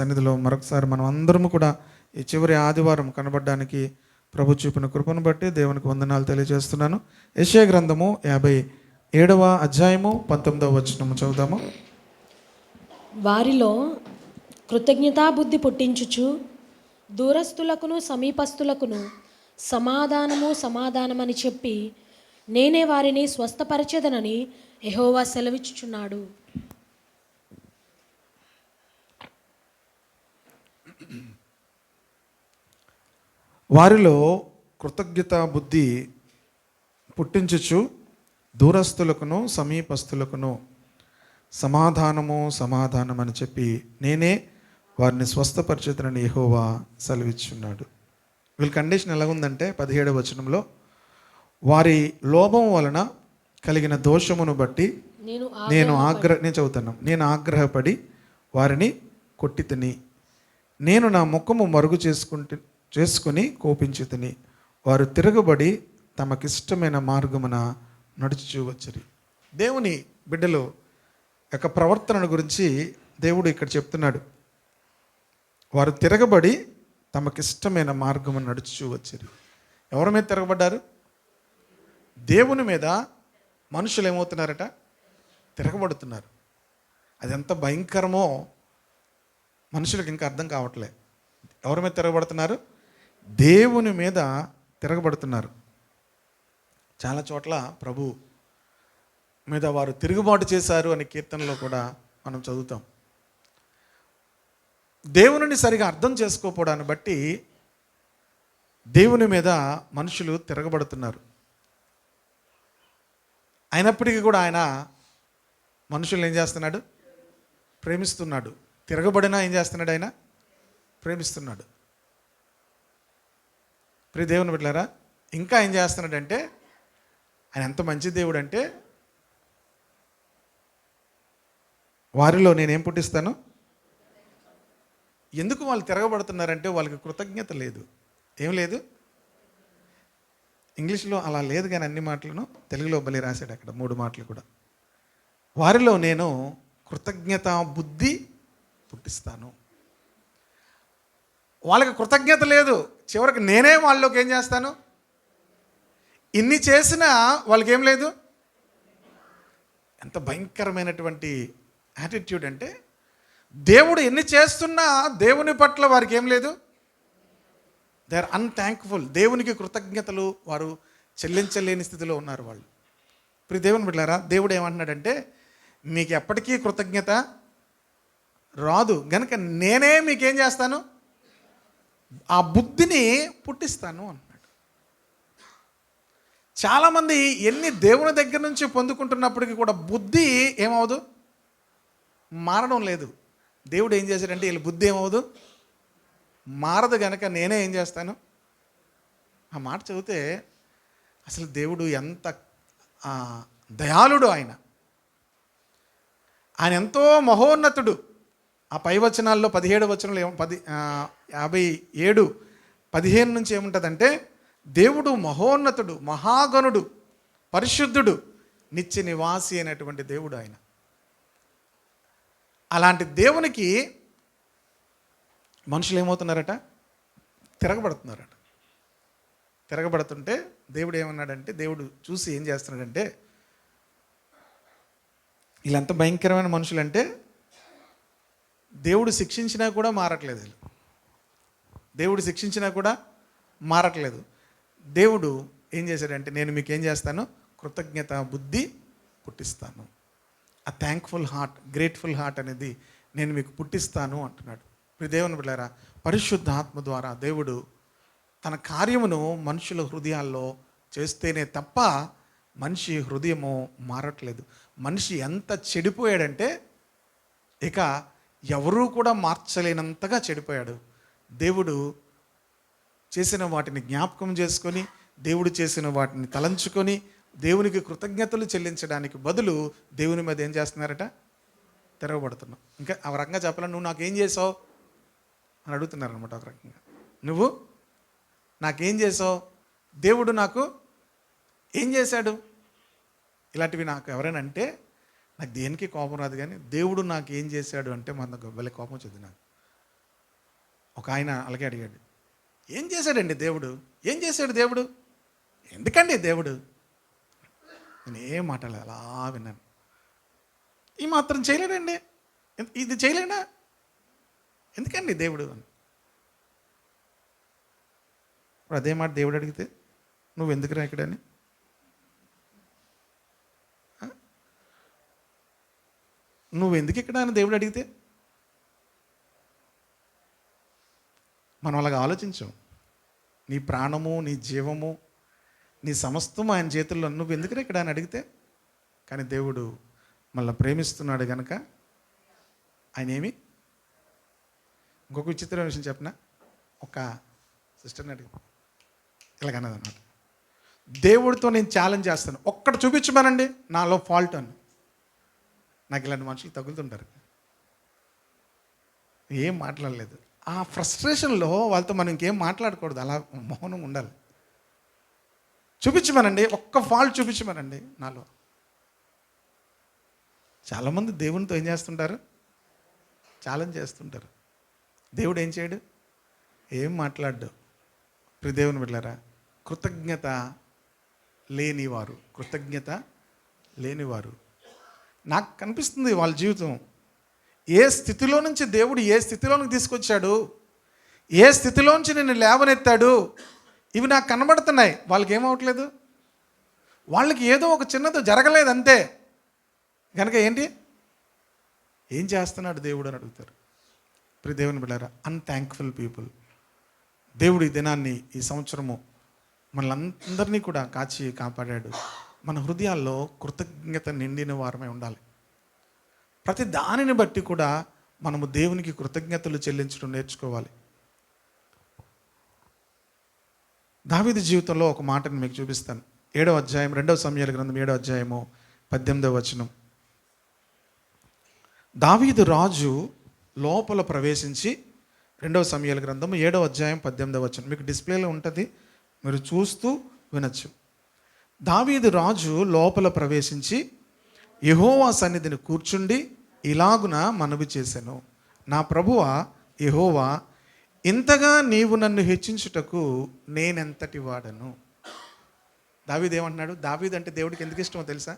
సన్నిధిలో మరొకసారి మనం అందరము కూడా ఈ చివరి ఆదివారం కనబడడానికి ప్రభు చూపిన కృపను బట్టి దేవునికి వందనాలు తెలియజేస్తున్నాను. యెషయా గ్రంథము 57వ అధ్యాయము 19వ వచనము చదువుదాము. వారిలో కృతజ్ఞతాబుద్ధి పుట్టించుచు దూరస్తులకును సమీపస్తులకును సమాధానమని చెప్పి నేనే వారిని స్వస్థపరచెదనని యెహోవా సెలవిచ్చుచున్నాడు. వారిలో కృతజ్ఞతా బుద్ధి పుట్టించుచు దూరస్తులకును సమీపస్తులకును సమాధానం అని చెప్పి నేనే వారిని స్వస్థపరిచేతనని యెహోవా సెలవిచ్చున్నాడు. వీళ్ళ కండిషన్ ఎలాగుందంటే 17వ వచనంలో వారి లోభం వలన కలిగిన దోషమును బట్టి నేను ఆగ్రహపడి వారిని కొట్టి తిని నేను నా ముఖము మరుగు చేసుకుని కోపించి తిని వారు తిరగబడి తమకిష్టమైన మార్గమున నడుచుచూ వచ్చిరి. దేవుని బిడ్డలు యొక్క ప్రవర్తన గురించి దేవుడు ఇక్కడ చెప్తున్నాడు. వారు తిరగబడి తమకిష్టమైన మార్గమున నడుచుచూ వచ్చిరి. ఎవరి మీద తిరగబడ్డారు? దేవుని మీద. మనుషులు ఏమవుతున్నారట? తిరగబడుతున్నారు. అది ఎంత భయంకరమో మనుషులకు ఇంకా అర్థం కావట్లే. ఎవరి మీద తిరగబడుతున్నారు? దేవుని మీద తిరగబడుతున్నారు. చాలా చోట్ల ప్రభు మీద వారు తిరుగుబాటు చేశారు అని కీర్తనలో కూడా మనం చదువుతాం. దేవునిని సరిగా అర్థం చేసుకోకపోవడాన్ని బట్టి దేవుని మీద మనుషులు తిరగబడుతున్నారు. అయినప్పటికీ కూడా ఆయన మనుషులను ఏం చేస్తున్నాడు? ప్రేమిస్తున్నాడు. తిరగబడినా ఏం చేస్తున్నాడు? ఆయన ప్రేమిస్తున్నాడు. ప్రియ దేవుని బిడ్డలారా, ఇంకా ఏం చేస్తున్నాడంటే ఆయన ఎంత మంచి దేవుడు అంటే వారిలో నేనేం పుట్టిస్తాను. ఎందుకు వాళ్ళు తిరగబడుతున్నారంటే వాళ్ళకి కృతజ్ఞత లేదు. ఏం లేదు? ఇంగ్లీష్లో అలా లేదు, కానీ అన్ని మాటలను తెలుగులో బలి రాశాడు అక్కడ 3 మాటలు కూడా. వారిలో నేను కృతజ్ఞత బుద్ధి పుట్టిస్తాను. వాళ్ళకి కృతజ్ఞత లేదు. చివరికి నేనే వాళ్ళలోకి ఏం చేస్తాను? ఇన్ని చేసినా వాళ్ళకి ఏం లేదు. ఎంత భయంకరమైనటువంటి యాటిట్యూడ్ అంటే దేవుడు ఎన్ని చేస్తున్నా దేవుని పట్ల వారికి ఏం లేదు. They are unthankful. దేవునికి కృతజ్ఞతలు వారు చెల్లించలేని స్థితిలో ఉన్నారు వాళ్ళు. ఇప్పుడు దేవుని బిడ్డలారా, దేవుడు ఏమంటున్నాడంటే మీకు ఎప్పటికీ కృతజ్ఞత రాదు గనుక నేనే మీకేం చేస్తాను? ఆ బుద్ధిని పుట్టిస్తాను అన్నాడు. చాలామంది ఎన్ని దేవుని దగ్గర నుంచి పొందుకుంటున్నప్పటికీ కూడా బుద్ధి ఏమవదు? మారడం లేదు. దేవుడు ఏం చేశాడంటే వీళ్ళ బుద్ధి ఏమవదు? మారదు గనక నేనే ఏం చేస్తాను? ఆ మాట చదివితే అసలు దేవుడు ఎంత దయాళుడు. ఆయన ఎంతో మహోన్నతుడు. ఆ పై వచనాల్లో 17వ వచనంలో 57:15 నుంచి ఏముంటుందంటే దేవుడు మహోన్నతుడు, మహాగణుడు, పరిశుద్ధుడు, నిత్య నివాసి అయినటువంటి దేవుడు ఆయన. అలాంటి దేవునికి మనుషులు ఏమవుతున్నారట? తిరగబడుతున్నారట. తిరగబడుతుంటే దేవుడు ఏమన్నాడంటే, దేవుడు చూసి ఏం చేస్తున్నాడంటే వీళ్ళంత భయంకరమైన మనుషులంటే దేవుడు శిక్షించినా కూడా మారట్లేదు. వీళ్ళు దేవుడు శిక్షించినా కూడా మారట్లేదు. దేవుడు ఏం చేశాడంటే నేను మీకు ఏం చేస్తాను? కృతజ్ఞత బుద్ధి పుట్టిస్తాను. ఆ థ్యాంక్ఫుల్ హార్ట్, గ్రేట్ఫుల్ హార్ట్ అనేది నేను మీకు పుట్టిస్తాను అంటున్నాడు. ఇప్పుడు దేవుని బిడ్డలారా, పరిశుద్ధ ఆత్మ ద్వారా దేవుడు తన కార్యమును మనుషుల హృదయాల్లో చేస్తేనే తప్ప మనిషి హృదయము మారట్లేదు. మనిషి ఎంత చెడిపోయాడంటే ఇక ఎవరూ కూడా మార్చలేనంతగా చెడిపోయాడు. దేవుడు చేసిన వాటిని జ్ఞాపకం చేసుకొని, దేవుడు చేసిన వాటిని తలంచుకొని దేవునికి కృతజ్ఞతలు చెల్లించడానికి బదులు దేవుని మీద ఏం చేస్తున్నారట? తిరగబడుతున్నాం. ఇంకా ఆ రకంగా చెప్పాలని నువ్వు నాకేం చేసావు అని అడుగుతున్నారు అనమాట. ఒక రకంగా నువ్వు నాకేం చేసావు, దేవుడు నాకు ఏం చేశాడు, ఇలాంటివి నాకు ఎవరైనా అంటే నాకు దేనికి కోపం రాదు. కానీ దేవుడు నాకు ఏం చేశాడు అంటే మన వెళ్ళే కోపం వచ్చింది నాకు. ఒక ఆయన అలాగే అడిగాడు, ఏం చేశాడండి దేవుడు, ఏం చేశాడు దేవుడు, ఎందుకండి దేవుడు? నేను ఏం మాట్లాడలేదు, అలా విన్నాను. ఈ మాత్రం చేయలేడండి, ఇది చేయలేడా, ఎందుకండి దేవుడు అని. ఇప్పుడు అదే మాట దేవుడు అడిగితే నువ్వు ఎందుకురా ఇక్కడని? నువ్వు ఎందుకు ఇక్కడ అని దేవుడు అడిగితే మనం అలాగ ఆలోచించాం. నీ ప్రాణము, నీ జీవము, నీ సమస్తము ఆయన చేతుల్లో, నువ్వు ఎందుకు ఇక్కడ అని అడిగితే. కానీ దేవుడు మళ్ళీ ప్రేమిస్తున్నాడు కనుక ఆయన ఏమి. ఇంకొక విచిత్రమైన విషయం చెప్పిన, ఒక సిస్టర్ని అడిగి ఇలాగన్నదన్నమాట, దేవుడితో నేను ఛాలెంజ్ చేస్తాను, ఒక్కటి చూపించమనండి నాలో ఫాల్ట్ అని. నాకు ఇలాంటి మనుషులు తగులుతుంటారు, ఏం మాట్లాడలేదు. ఆ ఫ్రస్ట్రేషన్లో వాళ్ళతో మనం ఇంకేం మాట్లాడకూడదు, అలా మౌనం ఉండాలి. చూపించమనండి, ఒక్క ఫాల్ట్ చూపించమనండి నాలో. చాలామంది దేవునితో ఏం చేస్తుంటారు, ఛాలెంజ్ చేస్తుంటారు. దేవుడు ఏం చేయడు, ఏం మాట్లాడు. ప్రియ దేవుని బిడ్డలారా, కృతజ్ఞత లేనివారు నాకు కనిపిస్తుంది వాళ్ళ జీవితం. ఏ స్థితిలో నుంచి దేవుడు ఏ స్థితిలోనికి తీసుకొచ్చాడు, ఏ స్థితిలోంచి నేను లేవనెత్తాడు, ఇవి నాకు కనబడుతున్నాయి. వాళ్ళకి ఏమవట్లేదు, వాళ్ళకి ఏదో ఒక చిన్నది జరగలేదు అంతే. కనుక ఏంటి, ఏం చేస్తున్నాడు దేవుడు అని అడుగుతారు. ప్రియ దేవుని బిడ్డలారా, అన్థ్యాంక్ఫుల్ పీపుల్. దేవుడు ఈ దినాన్ని, ఈ సంవత్సరము మనలందరినీ కూడా కాచి కాపాడాడు. మన హృదయాల్లో కృతజ్ఞత నిండిన వారమై ఉండాలి. ప్రతి దానిని బట్టి కూడా మనము దేవునికి కృతజ్ఞతలు చెల్లించడం నేర్చుకోవాలి. దావీదు జీవితంలో ఒక మాటను మీకు చూపిస్తాను. 7వ అధ్యాయం 2వ సమూయేలు గ్రంథం 7వ అధ్యాయము 18వ వచనం. దావీదు రాజు లోపల ప్రవేశించి, 2వ సమూయేలు గ్రంథం 7వ అధ్యాయం 18వ వచనం మీకు డిస్ప్లేలో ఉంటుంది, మీరు చూస్తూ వినొచ్చు. దావీదు రాజు లోపల ప్రవేశించి యెహోవా సన్నిధిని కూర్చుండి ఇలాగున మనవి చేసెను, నా ప్రభువా యెహోవా, ఇంతగా నీవు నన్ను హెచ్చించుటకు నేనెంతటి వాడను. దావీదు ఏమంటున్నాడు? దావీదు అంటే దేవుడికి ఎందుకు ఇష్టమో తెలుసా?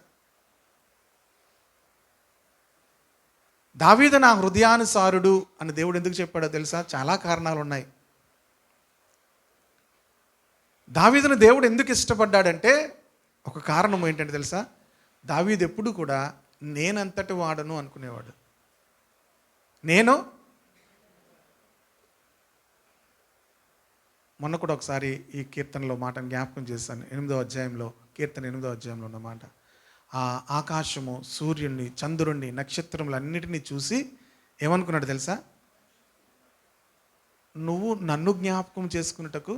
దావీదు నా హృదయానుసారుడు అని దేవుడు ఎందుకు చెప్పాడో తెలుసా? చాలా కారణాలు ఉన్నాయి. దావీదును దేవుడు ఎందుకు ఇష్టపడ్డాడంటే ఒక కారణం ఏంటంటే తెలుసా? దావీదు ఎప్పుడు కూడా నేనంతటి వాడను అనుకునేవాడు. మొన్న కూడా ఒకసారి ఈ కీర్తనలో మాటను జ్ఞాపకం చేశాను. 8వ అధ్యాయంలో, కీర్తన 8వ అధ్యాయంలో ఉన్నమాట. ఆ ఆకాశము, సూర్యుడిని, చంద్రుణ్ణి, నక్షత్రములన్నిటినీ చూసి ఏమనుకున్నాడు తెలుసా? నువ్వు నన్ను జ్ఞాపకం చేసుకున్నటకు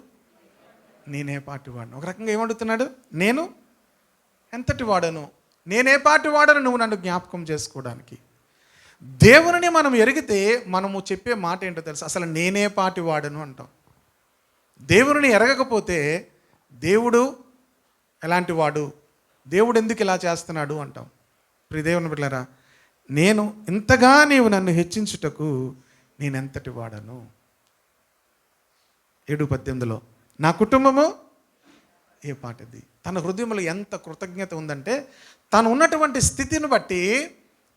నేనే పాటి వాడను. ఒక రకంగా ఏమడుగుతున్నాడు? నేను ఎంతటి వాడను, నేనే పాటి వాడను నువ్వు నన్ను జ్ఞాపకం చేసుకోవడానికి. దేవుని మనం ఎరిగితే మనము చెప్పే మాట ఏంటో తెలుసా? అసలు నేనే పాటి వాడను అంటాం. దేవుని ఎరగకపోతే దేవుడు ఎలాంటి వాడు, దేవుడు ఎందుకు ఇలా చేస్తున్నాడు అంటాం. ప్రియ దేవుని బిడ్డలారా, నేను ఇంతగా నీవు నన్ను హెచ్చించుటకు నేనెంతటి వాడను. 7:18లో నా కుటుంబము ఏ పాటిది. తన హృదయంలో ఎంత కృతజ్ఞత ఉందంటే, తను ఉన్నటువంటి స్థితిని బట్టి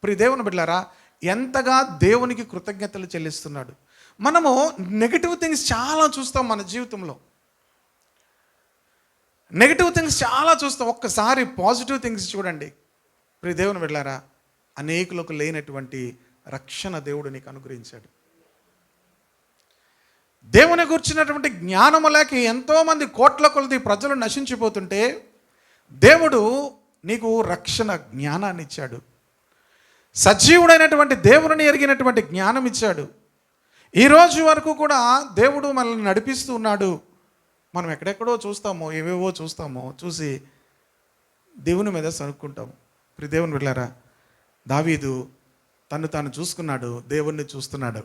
ప్రియ దేవుని బిడ్డలారా ఎంతగా దేవునికి కృతజ్ఞతలు చెల్లిస్తున్నాడు. మనము నెగిటివ్ థింగ్స్ చాలా చూస్తాం మన జీవితంలో, నెగిటివ్ థింగ్స్ చాలా చూస్తాం. ఒక్కసారి పాజిటివ్ థింగ్స్ చూడండి. ప్రియ దేవుని బిడ్డలారా, అనేకులకు లేనటువంటి రక్షణ దేవుడు నీకు అనుగ్రహించాడు. దేవుని గురించినటువంటి జ్ఞానము లేక ఎంతోమంది కోట్ల కొలది ప్రజలు నశించిపోతుంటే దేవుడు నీకు రక్షణ జ్ఞానాన్ని ఇచ్చాడు. సజీవుడైనటువంటి దేవుని ఎరిగినటువంటి జ్ఞానం ఇచ్చాడు. ఈరోజు వరకు కూడా దేవుడు మనల్ని నడిపిస్తూ ఉన్నాడు. మనం ఎక్కడెక్కడో చూస్తామో, ఏవేవో చూస్తామో, చూసి దేవుని మీద సనుక్కుంటాము. ప్రియ దేవుని బిడ్డలారా, దావీదు తను తాను చూసుకున్నాడు, దేవుణ్ణి చూస్తున్నాడు.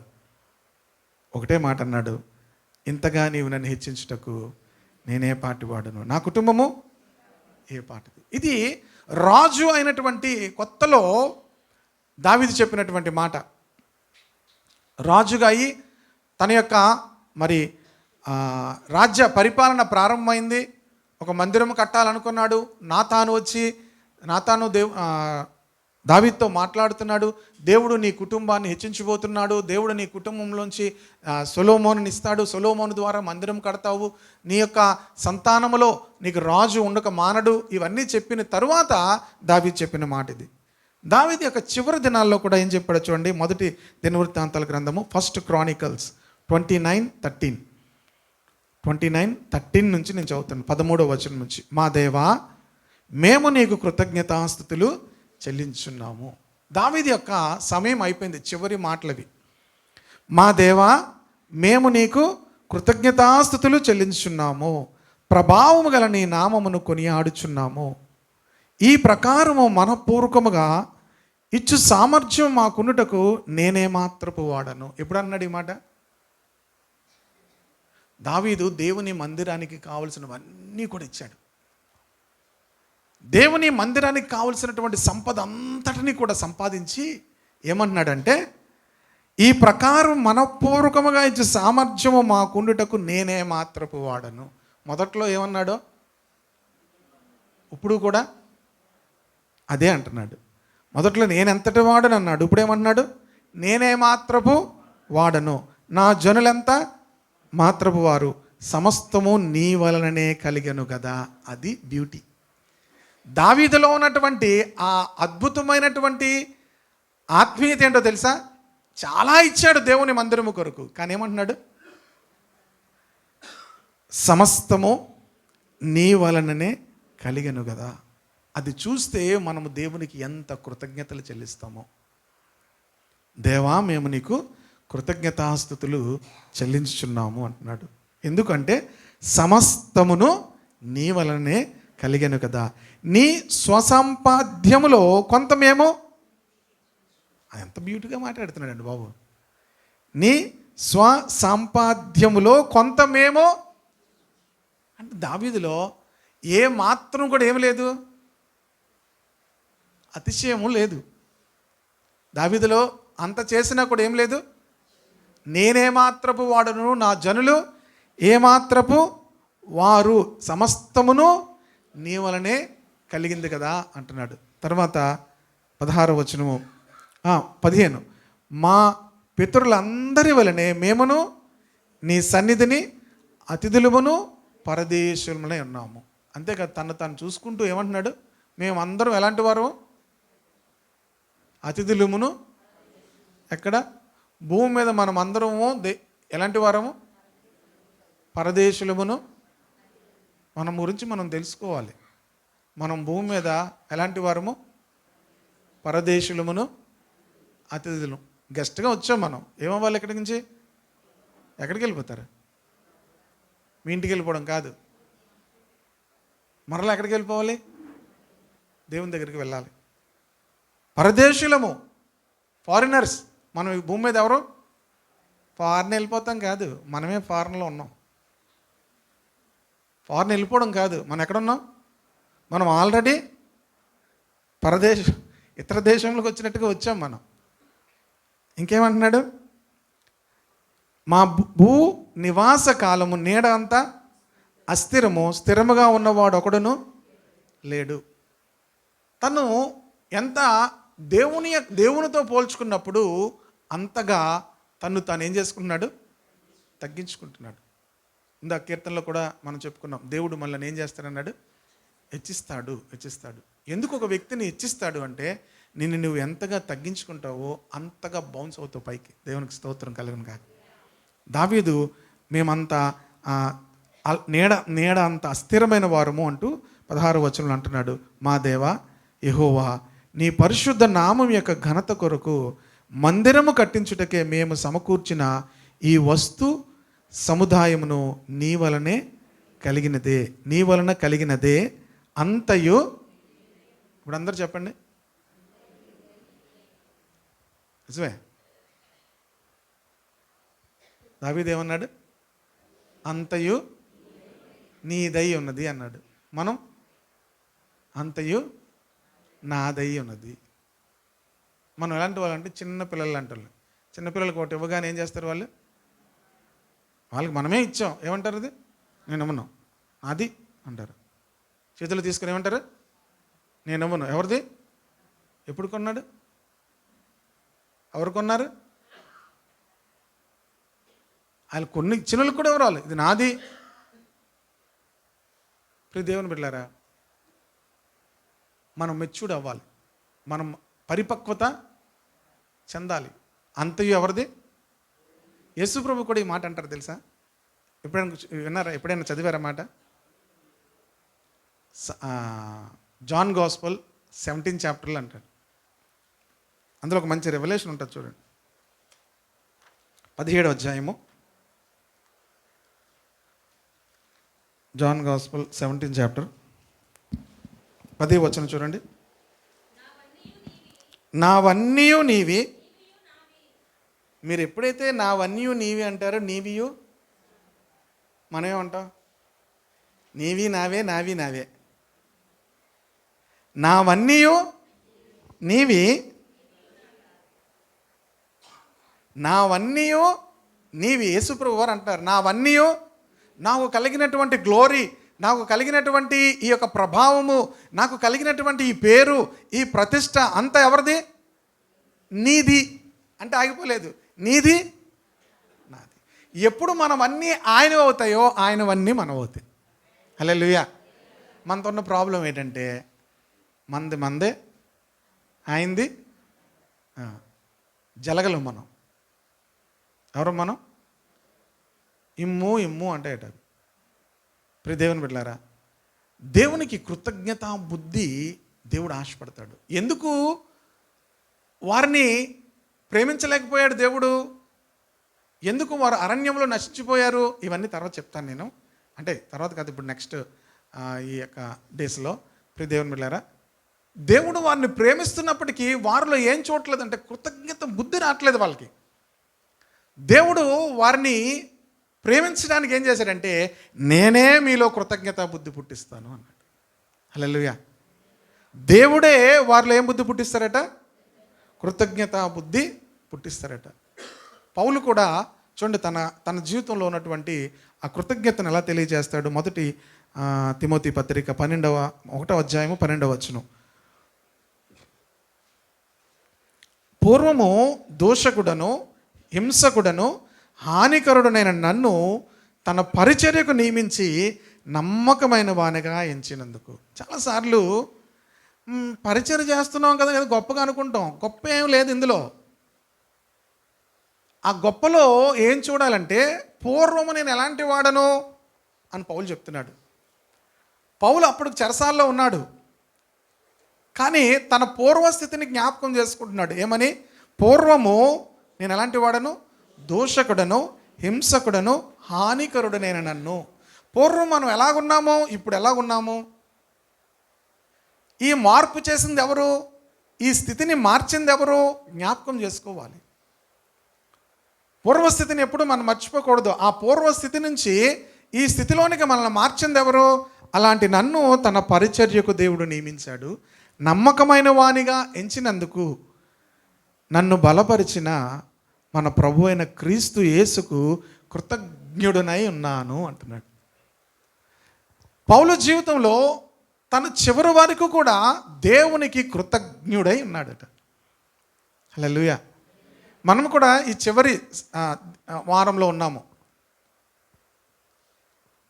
ఒకటే మాట అన్నాడు, ఇంతగా నీవు నన్ను హెచ్చించుటకు నేనే పాటి వాడను, నా కుటుంబము ఏ పాటిది. ఇది రాజు అయినటువంటి కొత్తలో దావీదు చెప్పినటువంటి మాట. రాజుగా అయి తన యొక్క మరి రాజ్య పరిపాలన ప్రారంభమైంది. ఒక మందిరం కట్టాలనుకున్నాడు. నాతాను దావీదుతో మాట్లాడుతున్నాడు. దేవుడు నీ కుటుంబాన్ని హెచ్చించబోతున్నాడు. దేవుడు నీ కుటుంబంలోంచి సొలొమోనుని ఇస్తాడు. సొలొమోను ద్వారా మందిరం కడతావు. నీ యొక్క సంతానములో నీకు రాజు ఉండక మానడు. ఇవన్నీ చెప్పిన తరువాత దావీదు చెప్పిన మాట ఇది. దావీదు యొక్క చివరి దినాల్లో కూడా ఏం చెప్పాడో చూడండి. మొదటి దినవృత్తాంతాల గ్రంథము 1 Chronicles 29:13 నుంచి నేను చదువుతాను. 13వ వచనం నుంచి. మా దేవా, మేము నీకు కృతజ్ఞతాస్తుతులు చెల్లించున్నాము. దావీదు యొక్క సమయం అయిపోయింది. చివరి మాటలవి. మా దేవా, మేము నీకు కృతజ్ఞతాస్తుతులు చెల్లించున్నాము. ప్రభావము గల నీ నామమును కొనియాడుచున్నాము. ఈ ప్రకారము మనపూర్వకముగా ఇచ్చు సామర్థ్యం మాకున్నుటకు నేనే మాత్రపు వాడను. ఎప్పుడు అన్నాడు ఈ మాట? దావీదు దేవుని మందిరానికి కావలసినవన్నీ కూడా ఇచ్చాడు. దేవుని మందిరానికి కావలసినటువంటి సంపద అంతటిని కూడా సంపాదించి ఏమన్నాడంటే, ఈ ప్రకారం మనపూర్వకముగా ఇచ్చే సామర్థ్యము మాకుండుటకు నేనే మాత్రపు వాడను. మొదట్లో ఏమన్నాడో ఇప్పుడు కూడా అదే అంటున్నాడు. మొదట్లో నేనెంతటి వాడను అన్నాడు. ఇప్పుడు ఏమన్నాడు? నేనే మాత్రపు వాడను. నా జనులెంత మాత్రపు వారు, సమస్తము నీ వలననే కలిగను కదా. అది బ్యూటీ. దావీదులో ఉన్నటువంటి ఆ అద్భుతమైనటువంటి ఆత్మీయత ఏంటో తెలుసా? చాలా ఇచ్చాడు దేవుని మందిరము కొరకు. కానీ ఏమంటున్నాడు? సమస్తము నీ వలననే కలిగను కదా. అది చూస్తే మనము దేవునికి ఎంత కృతజ్ఞతలు చెల్లిస్తామో. దేవా, మేము నీకు కృతజ్ఞతాస్తుతులు చెల్లించుచున్నాము అంటున్నాడు. ఎందుకంటే సమస్తమును నీ వలనే కలిగను కదా. నీ స్వసంపాద్యములో కొంత మేము, అది ఎంత బ్యూటీగా మాట్లాడుతున్నాడండి బాబు. నీ స్వసంపాద్యములో కొంత మేము అంటే దావీదులో ఏ మాత్రం కూడా ఏమి లేదు, అతిశయము లేదు. దావీదులో అంత చేసినా కూడా ఏం లేదు. నేనేమాత్రపు వాడును, నా జనులు ఏమాత్రపు వారు, సమస్తమును నీ వలనే కలిగింది కదా అంటున్నాడు. తర్వాత 16వ వచనము 15, మా పితరులందరి వలనే మేమును నీ సన్నిధిని అతిథులమును పరదేశులమనే ఉన్నాము. అంతేకాదు, తను చూసుకుంటూ ఏమంటున్నాడు? మేమందరం ఎలాంటి వారు? అతిథులమును. ఎక్కడ? భూమి మీద మనం అందరము ఎలాంటి వారము? పరదేశులమును. మన గురించి మనం తెలుసుకోవాలి. మనం భూమి మీద ఎలాంటి వారము? పరదేశులమును, అతిథులు. గెస్ట్గా వచ్చాం మనం. ఏమవ్వాలి? ఎక్కడి నుంచి ఎక్కడికి వెళ్ళిపోతారు? మీ ఇంటికి వెళ్ళిపోవడం కాదు. మరలా ఎక్కడికి వెళ్ళిపోవాలి? దేవుని దగ్గరికి వెళ్ళాలి. పరదేశులము, ఫారినర్స్. మనం ఈ భూమి మీద ఎవరు? ఫారిన్ వెళ్ళిపోతాం కాదు, మనమే ఫారిన్లో ఉన్నాం. ఫారిన్ వెళ్ళిపోవడం కాదు, మనం ఎక్కడున్నాం? మనం ఆల్రెడీ ఇతర దేశంలోకి వచ్చినట్టుగా వచ్చాం మనం. ఇంకేమంటున్నాడు? మా భూ నివాస కాలము నీడ అంతా అస్థిరము, స్థిరముగా ఉన్నవాడు ఒకడును లేడు. తను ఎంత దేవునితో పోల్చుకున్నప్పుడు అంతగా తాను ఏం చేసుకుంటున్నాడు? తగ్గించుకుంటున్నాడు. ఇందా కీర్తనలో కూడా మనం చెప్పుకున్నాం, దేవుడు మనల్ని ఏం చేస్తాడన్నాడు? హెచ్చిస్తాడు. ఎందుకు ఒక వ్యక్తిని హెచ్చిస్తాడు అంటే, నువ్వు ఎంతగా తగ్గించుకుంటావో అంతగా బౌన్స్ అవుతావు పైకి. దేవునికి స్తోత్రం కలుగును కాక. దావీదు మేమంతా నీడ అంత అస్థిరమైన వారము అంటూ 16వ వచనంలో అంటున్నాడు. మా దేవా యెహోవా, నీ పరిశుద్ధ నామం యొక్క ఘనత కొరకు మందిరము కట్టించుటకే మేము సమకూర్చిన ఈ వస్తు సముదాయమును నీ వలనే కలిగినదే, నీ వలన కలిగినదే అంతయు. ఇప్పుడు అందరూ చెప్పండి, నిజమే. దావీదు ఏమన్నాడు? అంతయు నీదై ఉన్నది అన్నాడు. మనం అంతయు నాదై ఉన్నది. మనం ఎలాంటి వాళ్ళు అంటే చిన్నపిల్లలు అంటారు. చిన్నపిల్లలకు ఒకటి ఇవ్వగానే ఏం చేస్తారు? వాళ్ళు వాళ్ళకి మనమే ఇచ్చాం. ఏమంటారు? అది నేను ఇవ్వను, అది అంటారు. చేతులు తీసుకుని ఏమంటారు? నేను ఇవ్వను. ఎవరిది? ఎప్పుడు కొన్నాడు? ఎవరు కొన్నారు? వాళ్ళు కొన్ని ఇచ్చిన వాళ్ళకి కూడా ఎవరు? ఇది నాది. ప్రియ దేవుని బిడ్డలారా, మనం మెచ్యూర్డ్ అవ్వాలి, మనం పరిపక్వత చెందాలి. అంతయు ఎవరిది? యేసు ప్రభు కూడా ఈ మాట అంటారు తెలుసా? ఎప్పుడైనా విన్నారా? ఎప్పుడైనా చదివారా మాట? జాన్ గాస్పల్ 17th చాప్టర్లో అంటాడు. అందులో ఒక మంచి రెవల్యూషన్ ఉంటుంది చూడండి. 17వ అధ్యాయము, జాన్ గాస్పల్ 17th చాప్టర్ 10వ వచనం చూడండి. నావన్నీయు నీవి. మీరు ఎప్పుడైతే నావన్నీయు నీవి అంటారో, నీవియు మనమేమంటాం? నీవి నావే, నావి నావే. నావన్నీయు నీవి, నావన్నీయు నీవి. యేసుప్రభు వారు అంటారు, నావన్నీయు, నాకు కలిగినటువంటి గ్లోరీ, నాకు కలిగినటువంటి ఈ యొక్క ప్రభావము, నాకు కలిగినటువంటి ఈ పేరు, ఈ ప్రతిష్ట అంతా ఎవరిది? నీది అంటే ఆగిపోలేదు. నీది, నాది. ఎప్పుడు మనవన్నీ ఆయనవి అవుతాయో ఆయనవన్నీ మనవి అవుతాయి. హల్లెలూయా. మనతో ఉన్న ప్రాబ్లం ఏంటంటే మందే, ఆయనది జలగలం. మనం ఎవరు? మనం ఇమ్ము ఇమ్ము అంటే ఏటారు. ప్రియ దేవుని బిడ్డలారా, దేవునికి కృతజ్ఞతా బుద్ధి దేవుడు ఆశపడతాడు. ఎందుకు వారిని ప్రేమించలేకపోయాడు దేవుడు? ఎందుకు వారు అరణ్యంలో నశించిపోయారు? ఇవన్నీ తర్వాత చెప్తాను నేను. అంటే తర్వాత కాదు, ఇప్పుడు నెక్స్ట్ ఈ యొక్క డేస్లో. ప్రియ దేవుని బిడ్డలారా, దేవుడు వారిని ప్రేమిస్తున్నప్పటికీ వారిలో ఏం చూడట్లేదు అంటే కృతజ్ఞత బుద్ధి రావట్లేదు వాళ్ళకి. దేవుడు వారిని ప్రేమించడానికి ఏం చేశాడంటే, నేనే మీలో కృతజ్ఞత బుద్ధి పుట్టిస్తాను అన్నాడు. హల్లెలూయా. దేవుడే వారిలో ఏం బుద్ధి పుట్టిస్తారట? కృతజ్ఞత బుద్ధి పుట్టిస్తారట. పౌలు కూడా చూడండి, తన జీవితంలో ఉన్నటువంటి ఆ కృతజ్ఞతను ఎలా తెలియజేస్తాడు. మొదటి తిమోతి పత్రిక 1వ అధ్యాయము 12వ వచనం. పూర్వము దోషకుడను హింసకుడను హానికరుడనైన నన్ను తన పరిచర్యకు నియమించి నమ్మకమైన వానిగా ఎంచినందుకు. చాలాసార్లు పరిచర్య చేస్తున్నాం కదా, ఏదో గొప్పగా అనుకుంటాం. గొప్ప ఏం లేదు ఇందులో. ఆ గొప్పలో ఏం చూడాలంటే, పూర్వము నేను ఎలాంటి వాడను అని పౌలు చెప్తున్నాడు. పౌలు అప్పుడు చెరసాల్లో ఉన్నాడు, కానీ తన పూర్వస్థితిని జ్ఞాపకం చేసుకుంటున్నాడు. ఏమని? పూర్వము నేను ఎలాంటి వాడను? దోషకుడను హింసకుడను హానికరుడనైన నన్ను. పూర్వం మనం ఎలాగున్నామో ఇప్పుడు ఎలాగున్నాము? ఈ మార్పు చేసింది ఎవరు? ఈ స్థితిని మార్చింది ఎవరు? జ్ఞాపకం చేసుకోవాలి. పూర్వస్థితిని ఎప్పుడు మనం మర్చిపోకూడదు. ఆ పూర్వస్థితి నుంచి ఈ స్థితిలోనికి మనల్ని మార్చింది ఎవరు? అలాంటి నన్ను తన పరిచర్యకు దేవుడు నియమించాడు. నమ్మకమైన వానిగా ఎంచినందుకు నన్ను బలపరిచిన మన ప్రభు అయిన క్రీస్తు యేసుకు కృతజ్ఞుడనై ఉన్నాను అంటున్నాడు. పౌలు జీవితంలో తను చివరి వరకు కూడా దేవునికి కృతజ్ఞుడై ఉన్నాడట. హల్లెలూయా. మనం కూడా ఈ చివరి వారంలో ఉన్నాము,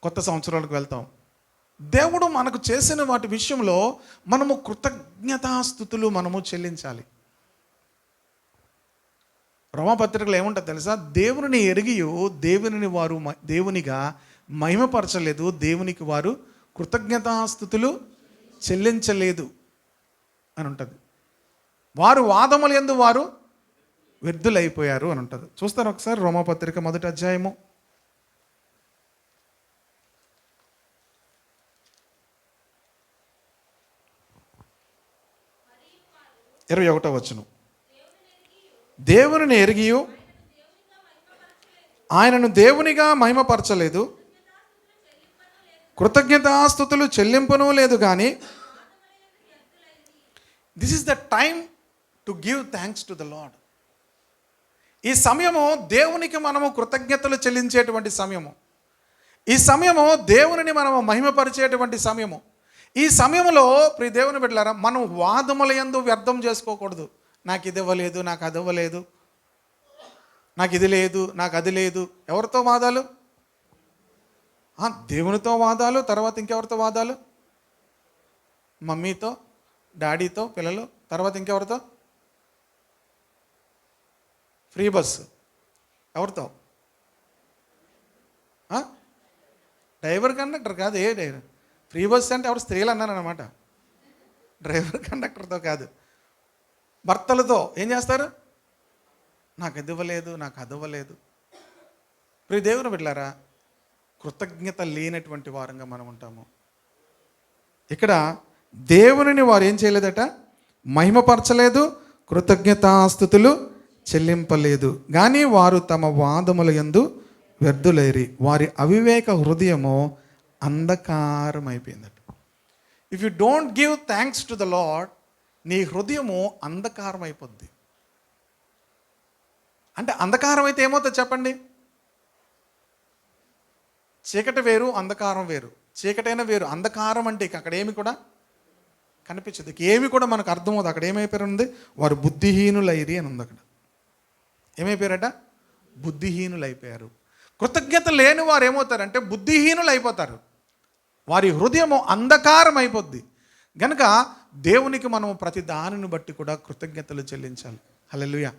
కొత్త సంవత్సరాలకు వెళ్తాం. దేవుడు మనకు చేసిన వాటి విషయంలో మనము కృతజ్ఞతాస్తుతులు మనము చెల్లించాలి. రోమాపత్రికలో ఏముంటుంది తెలుసా? దేవుని ఎరిగియు దేవునిగా మహిమపరచలేదు, దేవునికి వారు కృతజ్ఞతాస్తుతులు చెల్లించలేదు అని ఉంటుంది. వారు వాదములు యందు వారు వ్యర్థులైపోయారు అని ఉంటుంది. చూస్తారు ఒకసారి రోమాపత్రిక 1వ అధ్యాయము 21వ వచనం. దేవుని ఎరిగియు ఆయనను దేవునిగా మహిమపరచలేదు, కృతజ్ఞతాస్తుతులు చెల్లింపను లేదు. కానీ this is the time to give thanks to the lord. ఈ సమయము దేవునికి మనము కృతజ్ఞతలు చెల్లించేటువంటి సమయము. ఈ సమయము దేవునిని మనము మహిమపరిచేటువంటి సమయము. ఈ సమయంలో ప్రియ దేవుని బిడ్డలారా, మనం వాదముల యందు వ్యర్థం చేసుకోకూడదు. నాకు ఇది ఇవ్వలేదు, నాకు అది ఇవ్వలేదు, నాకు ఇది లేదు, నాకు అది లేదు. ఎవరితో వాదాలు? దేవునితో వాదాలు. తర్వాత ఇంకెవరితో వాదాలు? మమ్మీతో, డాడీతో, పిల్లలు. తర్వాత ఇంకెవరితో? Free bus. ఎవరితో? డ్రైవర్ కండక్టర్ కాదు. ఏ డ్రైవర్? ఫ్రీ బస్ అంటే ఎవరు? స్త్రీలు అన్నారనమాట. డ్రైవర్ కండక్టర్తో కాదు. భర్తలతో ఏం చేస్తారు? నాకు అది ఇవ్వలేదు, నాకు అది ఇవ్వలేదు. ప్రియ దేవుని బిడ్డలారా, కృతజ్ఞత లేనటువంటి వారంగా మనం ఉంటాము. ఇక్కడ దేవునిని వారు ఏం చేయలేదట? మహిమపరచలేదు, కృతజ్ఞతాస్తుతులు చెల్లింపలేదు. కానీ వారు తమ వాదముల యందు వ్యర్థులైరి, వారి అవివేక హృదయము అంధకారం అయిపోయిందట. If you don't give thanks to the lord, నీ హృదయము అంధకారం అయిపోద్ది. అంటే అంధకారం అయితే ఏమవుతుంది చెప్పండి? చీకటి వేరు, అంధకారం వేరు. చీకటైన వేరు. అంధకారం అంటే అక్కడ ఏమి కూడా కనిపించదు, ఏమి కూడా మనకు అర్థమవుతుంది. అక్కడ ఏమైపోయారు ఉంది? వారు బుద్ధిహీనులైరి అని ఉంది. అక్కడ ఏమైపోయారట? బుద్ధిహీనులు అయిపోయారు. కృతజ్ఞత లేని వారు ఏమవుతారంటే బుద్ధిహీనులు అయిపోతారు. వారి హృదయము అంధకారం అయిపోద్ది. గనుక దేవునికి మనము ప్రతి దానిని బట్టి కూడా కృతజ్ఞతలు చెల్లించాలి. హల్లెలూయా.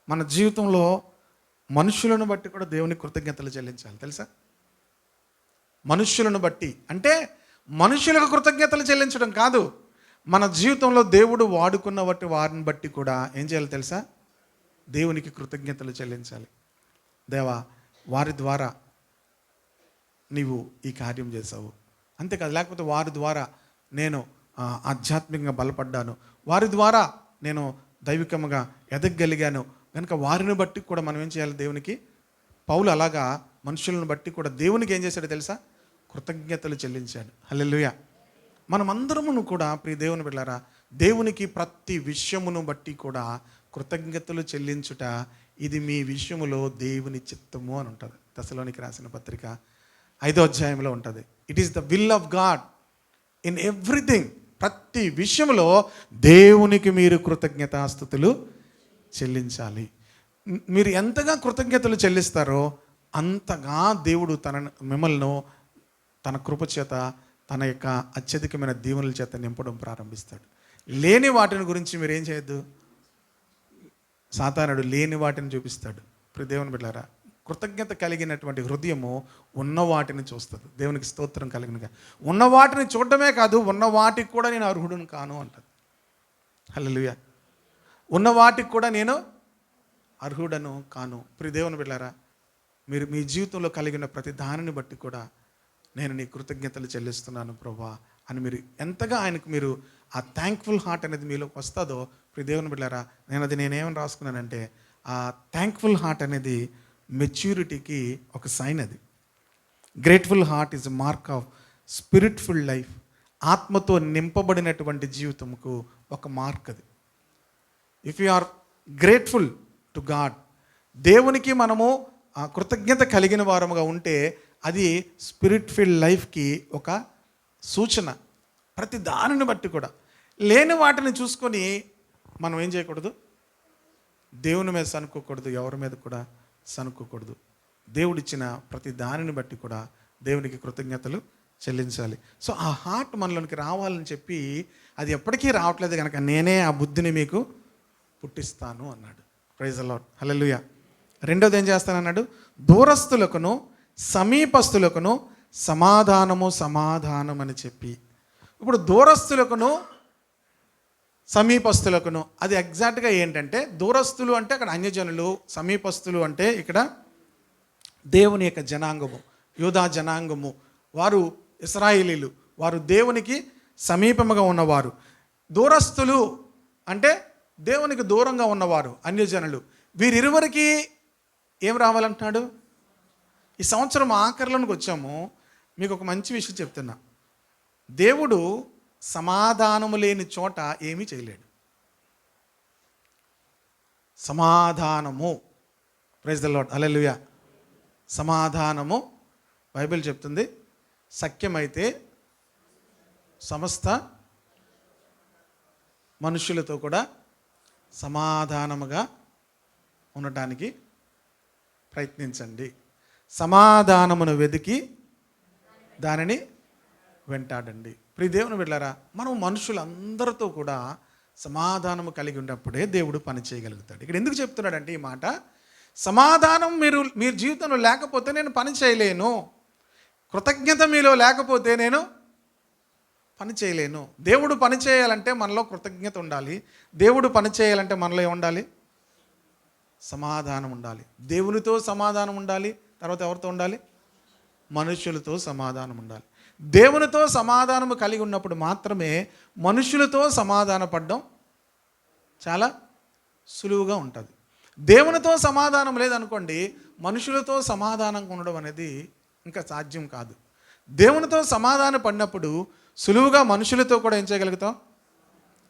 మన జీవితంలో మనుషులను బట్టి కూడా దేవునికి కృతజ్ఞతలు చెల్లించాలి. తెలుసా? మనుష్యులను బట్టి అంటే మనుషులకు కృతజ్ఞతలు చెల్లించడం కాదు, మన జీవితంలో దేవుడు వాడుకున్న వారిని బట్టి కూడా ఏం చేయాలి తెలుసా? దేవునికి కృతజ్ఞతలు చెల్లించాలి. దేవా, వారి ద్వారా నీవు ఈ కార్యం చేసావు, అంతేకాదు. లేకపోతే వారి ద్వారా నేను ఆధ్యాత్మికంగా బలపడ్డాను, వారి ద్వారా నేను దైవికంగా ఎదగగలిగాను. కనుక వారిని బట్టి కూడా మనం ఏం చేయాలి? దేవునికి. పౌలు అలాగా మనుషులను బట్టి కూడా దేవునికి ఏం చేశాడో తెలుసా? కృతజ్ఞతలు చెల్లించాడు. హల్లెలూయా. మనమందరమును కూడా ప్రియ దేవుని బిడ్డలారా, దేవునికి ప్రతి విషయమును బట్టి కూడా కృతజ్ఞతలు చెల్లించుట ఇది మీ విషయములో దేవుని చిత్తము అని ఉంటుంది. తెస్సలోనికి రాసిన పత్రిక 5వ అధ్యాయంలో ఉంటుంది. It is the will of God in everything. ప్రతి విషయంలో దేవునికి మీరు కృతజ్ఞతాస్తుతులు చెల్లించాలి. మీరు ఎంతగా కృతజ్ఞతలు చెల్లిస్తారో అంతగా దేవుడు మిమ్మల్ని తన కృప చేత, తన యొక్క అత్యధికమైన దీవెనల చేత నింపడం ప్రారంభిస్తాడు. లేని వాటిని గురించి మీరు ఏం చేయొద్దు. సాతానుడు లేని వాటిని చూపిస్తాడు. ఇప్పుడు దేవుని బిడ్డలారా, కృతజ్ఞత కలిగినటువంటి హృదయము ఉన్న వాటిని చూస్తుంది. దేవునికి స్తోత్రం కలిగినగా. ఉన్న వాటిని చూడటమే కాదు, ఉన్న వాటికి కూడా నేను అర్హుడును కాను అంటది. హల్లెలూయా. ఉన్న వాటికి కూడా నేను అర్హుడను కాను. ప్రియ దేవుని బిడ్డలారా, మీరు మీ జీవితంలో కలిగిన ప్రతి దానిని బట్టి కూడా నేను నీ కృతజ్ఞతలు చెల్లిస్తున్నాను ప్రభువా అని మీరు ఎంతగా ఆయనకు మీరు ఆ థ్యాంక్ఫుల్ హార్ట్ అనేది మీలోకి వస్తుందో, ప్రియ దేవుని బిడ్డలారా, నేనేమని రాసుకున్నానంటే, ఆ థ్యాంక్ఫుల్ హార్ట్ అనేది మెచ్యూరిటీకి ఒక సైన్. అది grateful heart is a mark of spiritful life. ఆత్మతో నింపబడినటువంటి జీవితంకు ఒక మార్క్ అది. If you are grateful to God, దేవునికి మనము కృతజ్ఞత కలిగిన వారముగా ఉంటే అది స్పిరిట్ ఫిల్డ్ లైఫ్కి ఒక సూచన. ప్రతి దానిని బట్టి కూడా లేని వాటిని చూసుకొని మనం ఏం చేయకూడదు? దేవుని మీద సనుక్కోకూడదు, ఎవరి మీద కూడా సనుక్కోకూడదు. దేవుడిచ్చిన ప్రతి దానిని బట్టి కూడా దేవునికి కృతజ్ఞతలు చెల్లించాలి. సో ఆ హార్ట్ మనలోనికి రావాలని చెప్పి, అది ఎప్పటికీ రావట్లేదు కనుక నేనే ఆ బుద్ధిని మీకు పుట్టిస్తాను అన్నాడు. Praise the lord. హల్లెలూయా. రెండోది ఏం చేస్తానన్నాడు? దూరస్తులకును సమీపస్తులకును సమాధానం అని చెప్పి. ఇప్పుడు దూరస్తులకును సమీపస్తులకును అది ఎగ్జాక్ట్గా ఏంటంటే, దూరస్తులు అంటే అక్కడ అన్యజనులు, సమీపస్తులు అంటే ఇక్కడ దేవుని యొక్క జనాంగము, యూదా జనాంగము, వారు ఇశ్రాయేలీలు, వారు దేవునికి సమీపముగా ఉన్నవారు. దూరస్తులు అంటే దేవునికి దూరంగా ఉన్నవారు, అన్యజనులు. వీరిరువురికి ఏం రావాలంటున్నాడు? ఈ సంవత్సరం ఆఖరిలోనికి వచ్చాము. మీకు ఒక మంచి విషయం చెప్తున్నా. దేవుడు సమాధానము లేని చోట ఏమీ చేయలేడు. సమాధానము. ప్రైజ్ ద లార్డ్, హల్లెలూయా. సమాధానము బైబిల్ చెప్తుంది, సఖ్యమైతే సమస్త మనుషులతో కూడా సమాధానముగా ఉండటానికి ప్రయత్నించండి. సమాధానమును వెతికి దానిని వెంటాడండి. ప్రియ దేవుని బిడ్డలారా, మనం మనుషులందరితో కూడా సమాధానము కలిగి ఉన్నప్పుడే దేవుడు పని చేయగలుగుతాడు. ఇక్కడ ఎందుకు చెప్తున్నాడంటే ఈ మాట, సమాధానం మీ జీవితంలో లేకపోతే నేను పని చేయలేను, కృతజ్ఞత మీలో లేకపోతే నేను పని చేయలేను. దేవుడు పని చేయాలంటే మనలో కృతజ్ఞత ఉండాలి. దేవుడు పని చేయాలంటే మనలో ఏముండాలి? సమాధానం ఉండాలి. దేవునితో సమాధానం ఉండాలి. తర్వాత ఎవరితో ఉండాలి? మనుషులతో సమాధానం ఉండాలి. దేవునితో సమాధానము కలిగి ఉన్నప్పుడు మాత్రమే మనుషులతో సమాధాన పడడం చాలా సులువుగా ఉంటుంది. దేవునితో సమాధానం లేదనుకోండి, మనుషులతో సమాధానంగా ఉండడం అనేది ఇంకా సాధ్యం కాదు. దేవునితో సమాధాన పడినప్పుడు సులువుగా మనుషులతో కూడా ఏం చేయగలుగుతాం?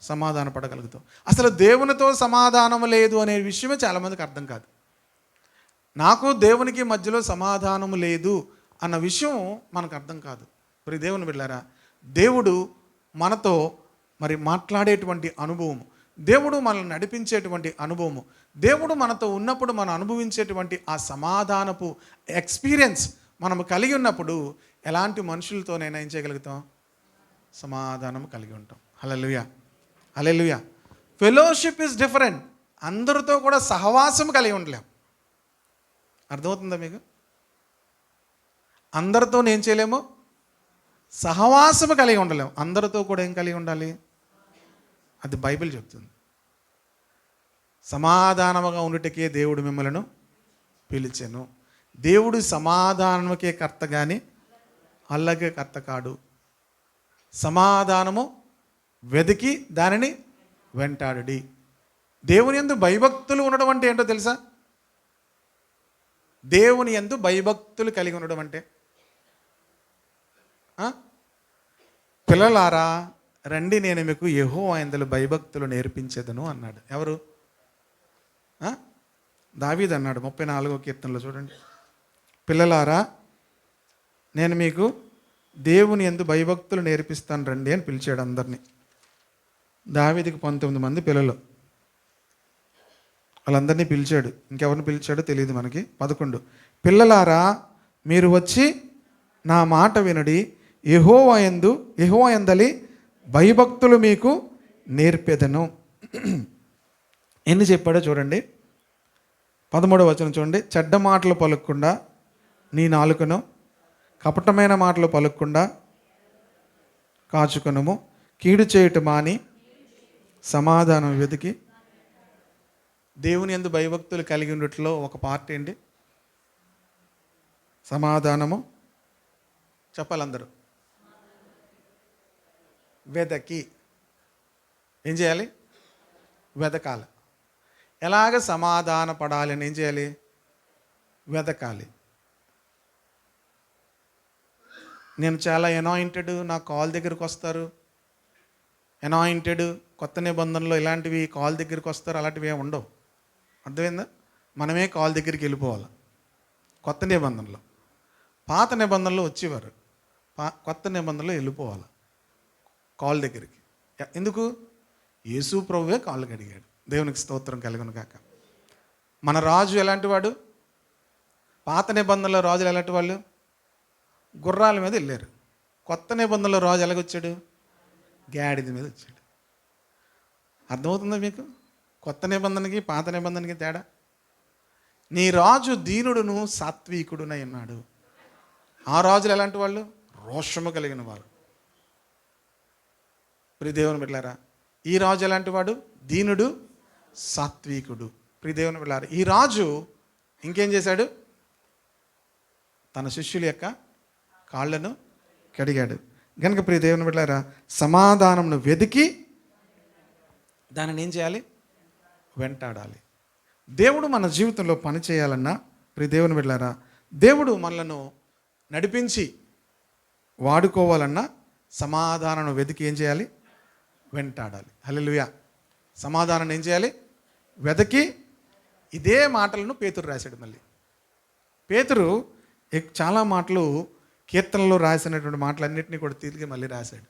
సమాధాన పడగలుగుతాం. అసలు దేవునితో సమాధానం లేదు అనే విషయమే చాలామందికి అర్థం కాదు. నాకు దేవునికి మధ్యలో సమాధానము లేదు అన్న విషయం మనకు అర్థం కాదు. మరి దేవుని బిడ్డలారా, దేవుడు మనతో మరి మాట్లాడేటువంటి అనుభవము, దేవుడు మనల్ని నడిపించేటువంటి అనుభవము, దేవుడు మనతో ఉన్నప్పుడు మనం అనుభవించేటువంటి ఆ సమాధానపు ఎక్స్పీరియన్స్ మనము కలిగి ఉన్నప్పుడు ఎలాంటి మనుషులతోనైనా ఏం చేయగలుగుతాం? సమాధానం కలిగి ఉంటాం. Hallelujah, hallelujah. Fellowship is different. అందరితో కూడా సహవాసం కలిగి ఉండలేం. అర్థమవుతుందా మీకు? అందరితో ఏం చేయలేము? సహవాసము కలిగి ఉండలేము. అందరితో కూడా ఏం కలిగి ఉండాలి? అది బైబిల్ చెప్తుంది. సమాధానముగా ఉండుటకే దేవుడు మిమ్మలను పిలిచెను. దేవుడు సమాధానముకే కర్త కానీ అల్లకే కర్త కాడు. సమాధానము వెతికి దానిని వెంటాడుడి. దేవుని యందు భయభక్తులు ఉండడం అంటే ఏంటో తెలుసా? దేవుని యందు భయభక్తులు కలిగి ఉండడం అంటే, పిల్లలారా రండి నేను మీకు యెహోవా యందు భయభక్తులు నేర్పించేదను అన్నాడు. ఎవరు? దావీదు అన్నాడు 34వ కీర్తనలో. చూడండి, పిల్లలారా నేను మీకు దేవుని యందు భయభక్తులు నేర్పిస్తాను రండి అని పిలిచాడు అందరినీ. దావీదుకి 19 మంది పిల్లలు, వాళ్ళందరినీ పిలిచాడు. ఇంకెవరిని పిలిచాడో తెలియదు మనకి. 11, పిల్లలారా మీరు వచ్చి నా మాట వినుడి, యెహోవా యందలి భయభక్తులు మీకు నేర్పెదను. ఎన్ని చెప్పాడో చూడండి. 13వ వచనం చూడండి, చెడ్డ మాటలు పలుకకుండా నీ నాలుకను, కపటమైన మాటలు పలుకకుండా కాచుకొనుము, కీడు చేయుట మాని సమాధానం వెతికి. దేవుని యందు భయభక్తులు కలిగి ఉండట్లో ఒక పార్ట్ ఏంటి? సమాధానము. చెప్పాలందరూ. వెదకి. ఏం చేయాలి? వెదకాలి. ఎలాగ సమాధాన పడాలి అని ఏం చేయాలి? వెదకాలి. నేను చాలా అనాయింటెడ్, నా కాల్ దగ్గరికి వస్తారు. అనాయింటెడ్ కొత్త నిబంధనలో ఇలాంటివి కాల్ దగ్గరికి వస్తారు, అలాంటివి ఏమి ఉండవు. అర్థమైందా? మనమే కాల్ దగ్గరికి వెళ్ళిపోవాలి. కొత్త నిబంధనలో, పాత నిబంధనలో వచ్చేవారు, కొత్త నిబంధనలో వెళ్ళిపోవాలి కాల్ దగ్గరికి. ఎందుకు? యేసు ప్రభువే కాళ్ళు కడిగాడు. దేవునికి స్తోత్రం కలుగును గాక. మన రాజు ఎలాంటి వాడు? పాత నిబంధనలో రాజులు ఎలాంటి వాళ్ళు? గుర్రాల మీద వెళ్ళారు. కొత్త నిబంధనలో రాజు ఎలాగొచ్చాడు? గాడిద మీద వచ్చాడు. అర్థమవుతుందా మీకు? కొత్త నిబంధనకి పాత నిబంధనకి తేడా. నీ రాజు దీనుడును సాత్వికుడునై ఉన్నాడు. ఆ రాజులు ఎలాంటి వాళ్ళు? రోషము కలిగిన వారు. ప్రియదేవుని బిడ్డలారా, ఈ రాజు ఎలాంటి వాడు? దీనుడు, సాత్వికుడు. ప్రియదేవుని బిడ్డలారా, ఈ రాజు ఇంకేం చేశాడు? తన శిష్యుల యొక్క కాళ్ళను కడిగాడు. కనుక ప్రియదేవుని బిడ్డలారా, సమాధానంను వెతికి దానిని ఏం చేయాలి? వెంటాడాలి. దేవుడు మన జీవితంలో పని చేయాలన్నా ప్రియదేవుని బిడ్డలారా, దేవుడు మనలను నడిపించి వాడుకోవాలన్నా సమాధానం వెతికి ఏం చేయాలి? వెంటాడాలి. హల్లెలూయా. సమాధానం ఏం చేయాలి? వెతికి ఇదే మాటలను పేతురు రాశాడు. మళ్ళీ పేతురు చాలా మాటలు కీర్తనలో రాసినటువంటి మాటలన్నింటినీ కూడా తిరిగి మళ్ళీ రాశాడు.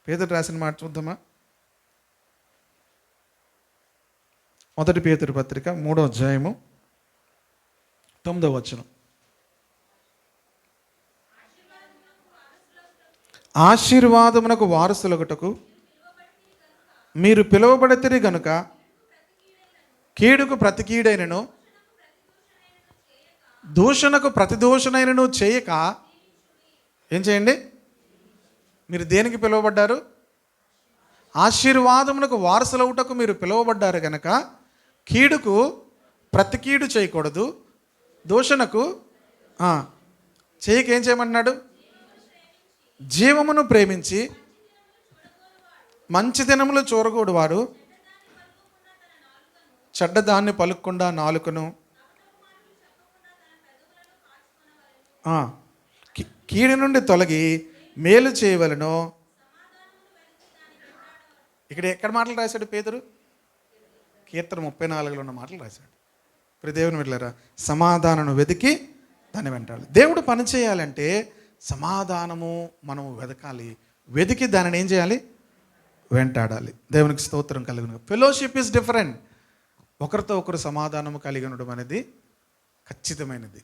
పేతురు రాసిన మాట చూద్దామా? 1 పేతురు పత్రిక 3వ అధ్యాయము 9వ వచనం. ఆశీర్వాదమునకు వారసులగుటకు మీరు పిలువబడితిరి గనుక కీడుకు ప్రతి కీడైనను దూషణకు ప్రతి దూషణైనను చేయక ఏం చేయండి? మీరు దేనికి పిలువబడ్డారు? ఆశీర్వాదమునకు వారసులవుటకు మీరు పిలువబడ్డారు గనక కీడుకు ప్రతి కీడు చేయకూడదు, దూషణకు చేయక ఏం చేయమన్నాడు? జీవమును ప్రేమించి మంచి దినములు చూరగూడు వారు చెడ్డదాన్ని పలుక్కుండా నాలుకను కీడు నుండి తొలగి మేలు చేయవలెను. ఇక్కడ ఎక్కడ మాటలు రాశాడు పేతురు? కీర్తన 34లో ఉన్న మాటలు రాశాడు. ఇప్పుడు దేవుని వెళ్ళారా, సమాధానము వెతికి దాన్ని వెంటాడు. దేవుడు పని చేయాలంటే సమాధానము మనము వెతకాలి, వెతికి దానిని ఏం చేయాలి? వెంటాడాలి. దేవునికి స్తోత్రం కలుగును. Fellowship is different. ఒకరితో ఒకరు సమాధానము కలిగి ఉండడం అనేది ఖచ్చితమైనది,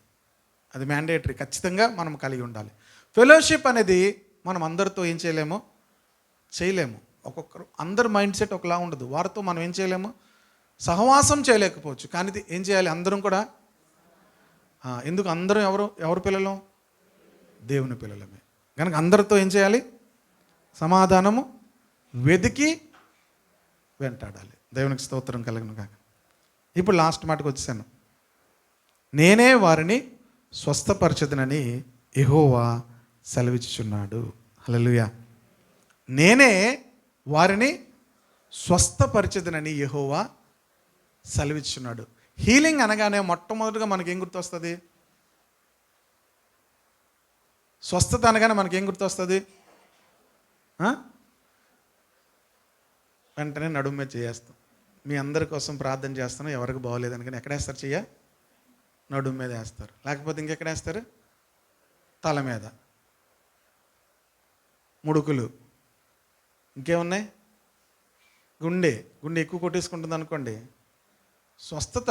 అది మ్యాండేటరీ, ఖచ్చితంగా మనం కలిగి ఉండాలి. ఫెలోషిప్ అనేది మనం అందరితో ఏం చేయలేము, చేయలేము. ఒక్కొక్కరు అందరి మైండ్ సెట్ ఒకలా ఉండదు, వారితో మనం ఏం చేయలేము, సహవాసం చేయలేకపోవచ్చు. కానీ ఏం చేయాలి? అందరం కూడా ఎందుకు అందరం ఎవరు పిల్లలు? దేవుని పిల్లలమే. కనుక అందరితో ఏం చేయాలి? సమాధానము వెతికి వెంటాడాలి. దేవునికి స్తోత్రం కలుగును కాక. ఇప్పుడు లాస్ట్ మాటకు వచ్చాను. నేనే వారిని స్వస్థపరచదునని యెహోవా సెలవిచ్చుచున్నాడు. హల్లెలూయా. నేనే వారిని స్వస్థపరచదునని యెహోవా సెలవిచ్చుచున్నాడు. హీలింగ్ అనగానే మొట్టమొదటిగా మనకేం గుర్తొస్తుంది? స్వస్థత అనగానే మనకేం గుర్తొస్తుంది? వెంటనే నడుము మీద చేస్తాం. మీ అందరి కోసం ప్రార్థన చేస్తాను, ఎవరికి బాగోలేదు అనుకని ఎక్కడేస్తారు? చెయ్య నడుము మీద వేస్తారు. లేకపోతే ఇంకెక్కడేస్తారు? తల మీద, ముడుకులు, ఇంకేమున్నాయి? గుండె ఎక్కువ కొట్టేసుకుంటుంది అనుకోండి. స్వస్థత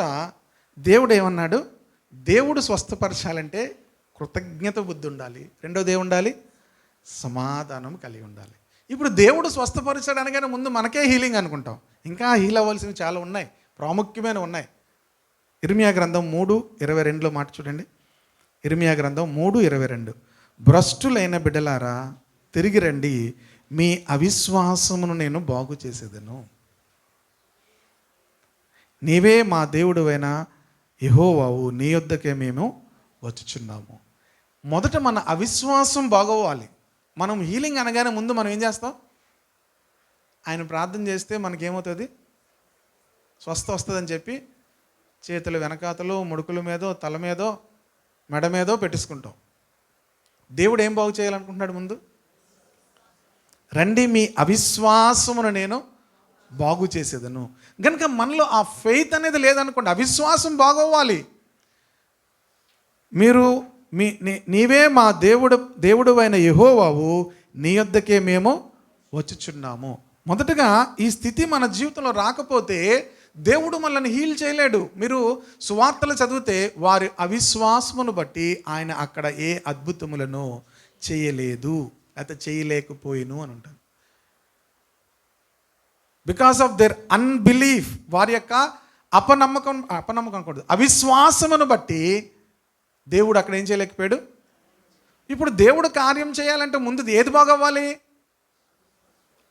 దేవుడు ఏమన్నాడు? దేవుడు స్వస్థపరచాలంటే కృతజ్ఞత బుద్ధి ఉండాలి, రెండోది ఏముండాలి? సమాధానం కలిగి ఉండాలి. ఇప్పుడు దేవుడు స్వస్థపరచాడు అనగానే ముందు మనకే హీలింగ్ అనుకుంటాం. ఇంకా హీల్ అవ్వాల్సినవి చాలా ఉన్నాయి, ప్రాముఖ్యమైన ఉన్నాయి. ఇర్మియా గ్రంథం 3:22 మాట చూడండి. ఇర్మియా గ్రంథం 3:22. భ్రష్టులైన బిడ్డలారా తిరిగి రండి, మీ అవిశ్వాసమును నేను బాగు చేసేదను. నీవే మా దేవుడువైన యెహోవావు, నీ యొద్దకే మేము వచ్చుచున్నాము. మొదట మన అవిశ్వాసం బాగోవాలి. మనం హీలింగ్ అనగానే ముందు మనం ఏం చేస్తాం? ఆయన ప్రార్థన చేస్తే మనకేమవుతుంది? స్వస్థ వస్తుందని చెప్పి చేతులు వెనకాతలు, ముడుకుల మీదో, తల మీదో, మెడ మీదో పెట్టేసుకుంటాం. దేవుడు ఏం బాగు చేయాలనుకుంటున్నాడు? ముందు రండి, మీ అవిశ్వాసమును నేను బాగు చేసేదను. కనుక మనలో ఆ ఫెయిత్ అనేది లేదనుకోండి, అవిశ్వాసం బాగోవాలి. మీరు నీవే మా దేవుడు అయిన యెహోవావు, నీ యొద్దకే మేము వచ్చుచున్నాము. మొదటగా ఈ స్థితి మన జీవితంలో రాకపోతే దేవుడు మనల్ని హీల్ చేయలేడు. మీరు సువార్తలు చదివితే వారి అవిశ్వాసమును బట్టి ఆయన అక్కడ ఏ అద్భుతములను చేయలేదు, లేకపోతే చేయలేకపోయిను అని ఉంటారు. బికాస్ ఆఫ్ దేర్ అన్బిలీఫ్, వారి యొక్క అపనమ్మకం అనకూడదు, అవిశ్వాసమును బట్టి దేవుడు అక్కడ ఏం చేయలేకపోయాడు. ఇప్పుడు దేవుడు కార్యం చేయాలంటే ముందు ఏది బాగవ్వాలి?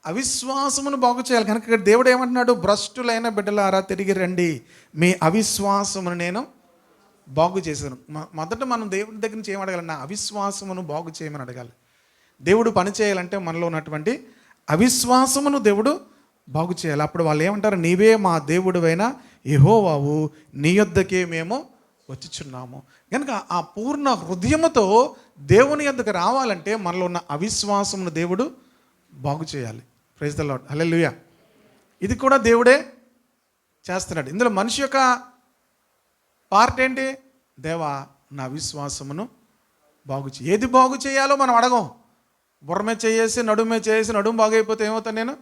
అవిశ్వాసమును బాగు చేయాలి. కనుక ఇక్కడ దేవుడు ఏమంటున్నాడు? భ్రష్టులైన బిడ్డలారా తిరిగి రండి, మీ అవిశ్వాసమును నేను బాగు చేశాను. మొదట మనం దేవుడి దగ్గర నుంచి ఏం అడగాలి? నా అవిశ్వాసమును బాగు చేయమని అడగాలి. దేవుడు పని చేయాలంటే మనలో ఉన్నటువంటి అవిశ్వాసమును దేవుడు బాగు చేయాలి. అప్పుడు వాళ్ళు ఏమంటారు? నీవే మా దేవుడువైన యెహోవావు, నీ యొద్దకే మేము వచ్చుచున్నాము. కనుక ఆ పూర్ణ హృదయముతో దేవుని యొద్దకు రావాలంటే మనలో ఉన్న అవిశ్వాసమును దేవుడు బాగు చేయాలి. Praise the lord. హల్లెలూయా. ఇది కూడా దేవుడే చేస్తున్నాడు. ఇందులో మనిషి యొక్క పార్ట్ ఏంటి? దేవా నా విశ్వాసమును ఏది బాగు చేయాలో మనం అడగం. బుర్రమే చేసి నడుమే చేసి నడుము బాగైపోతే ఏమవుతాను నేను?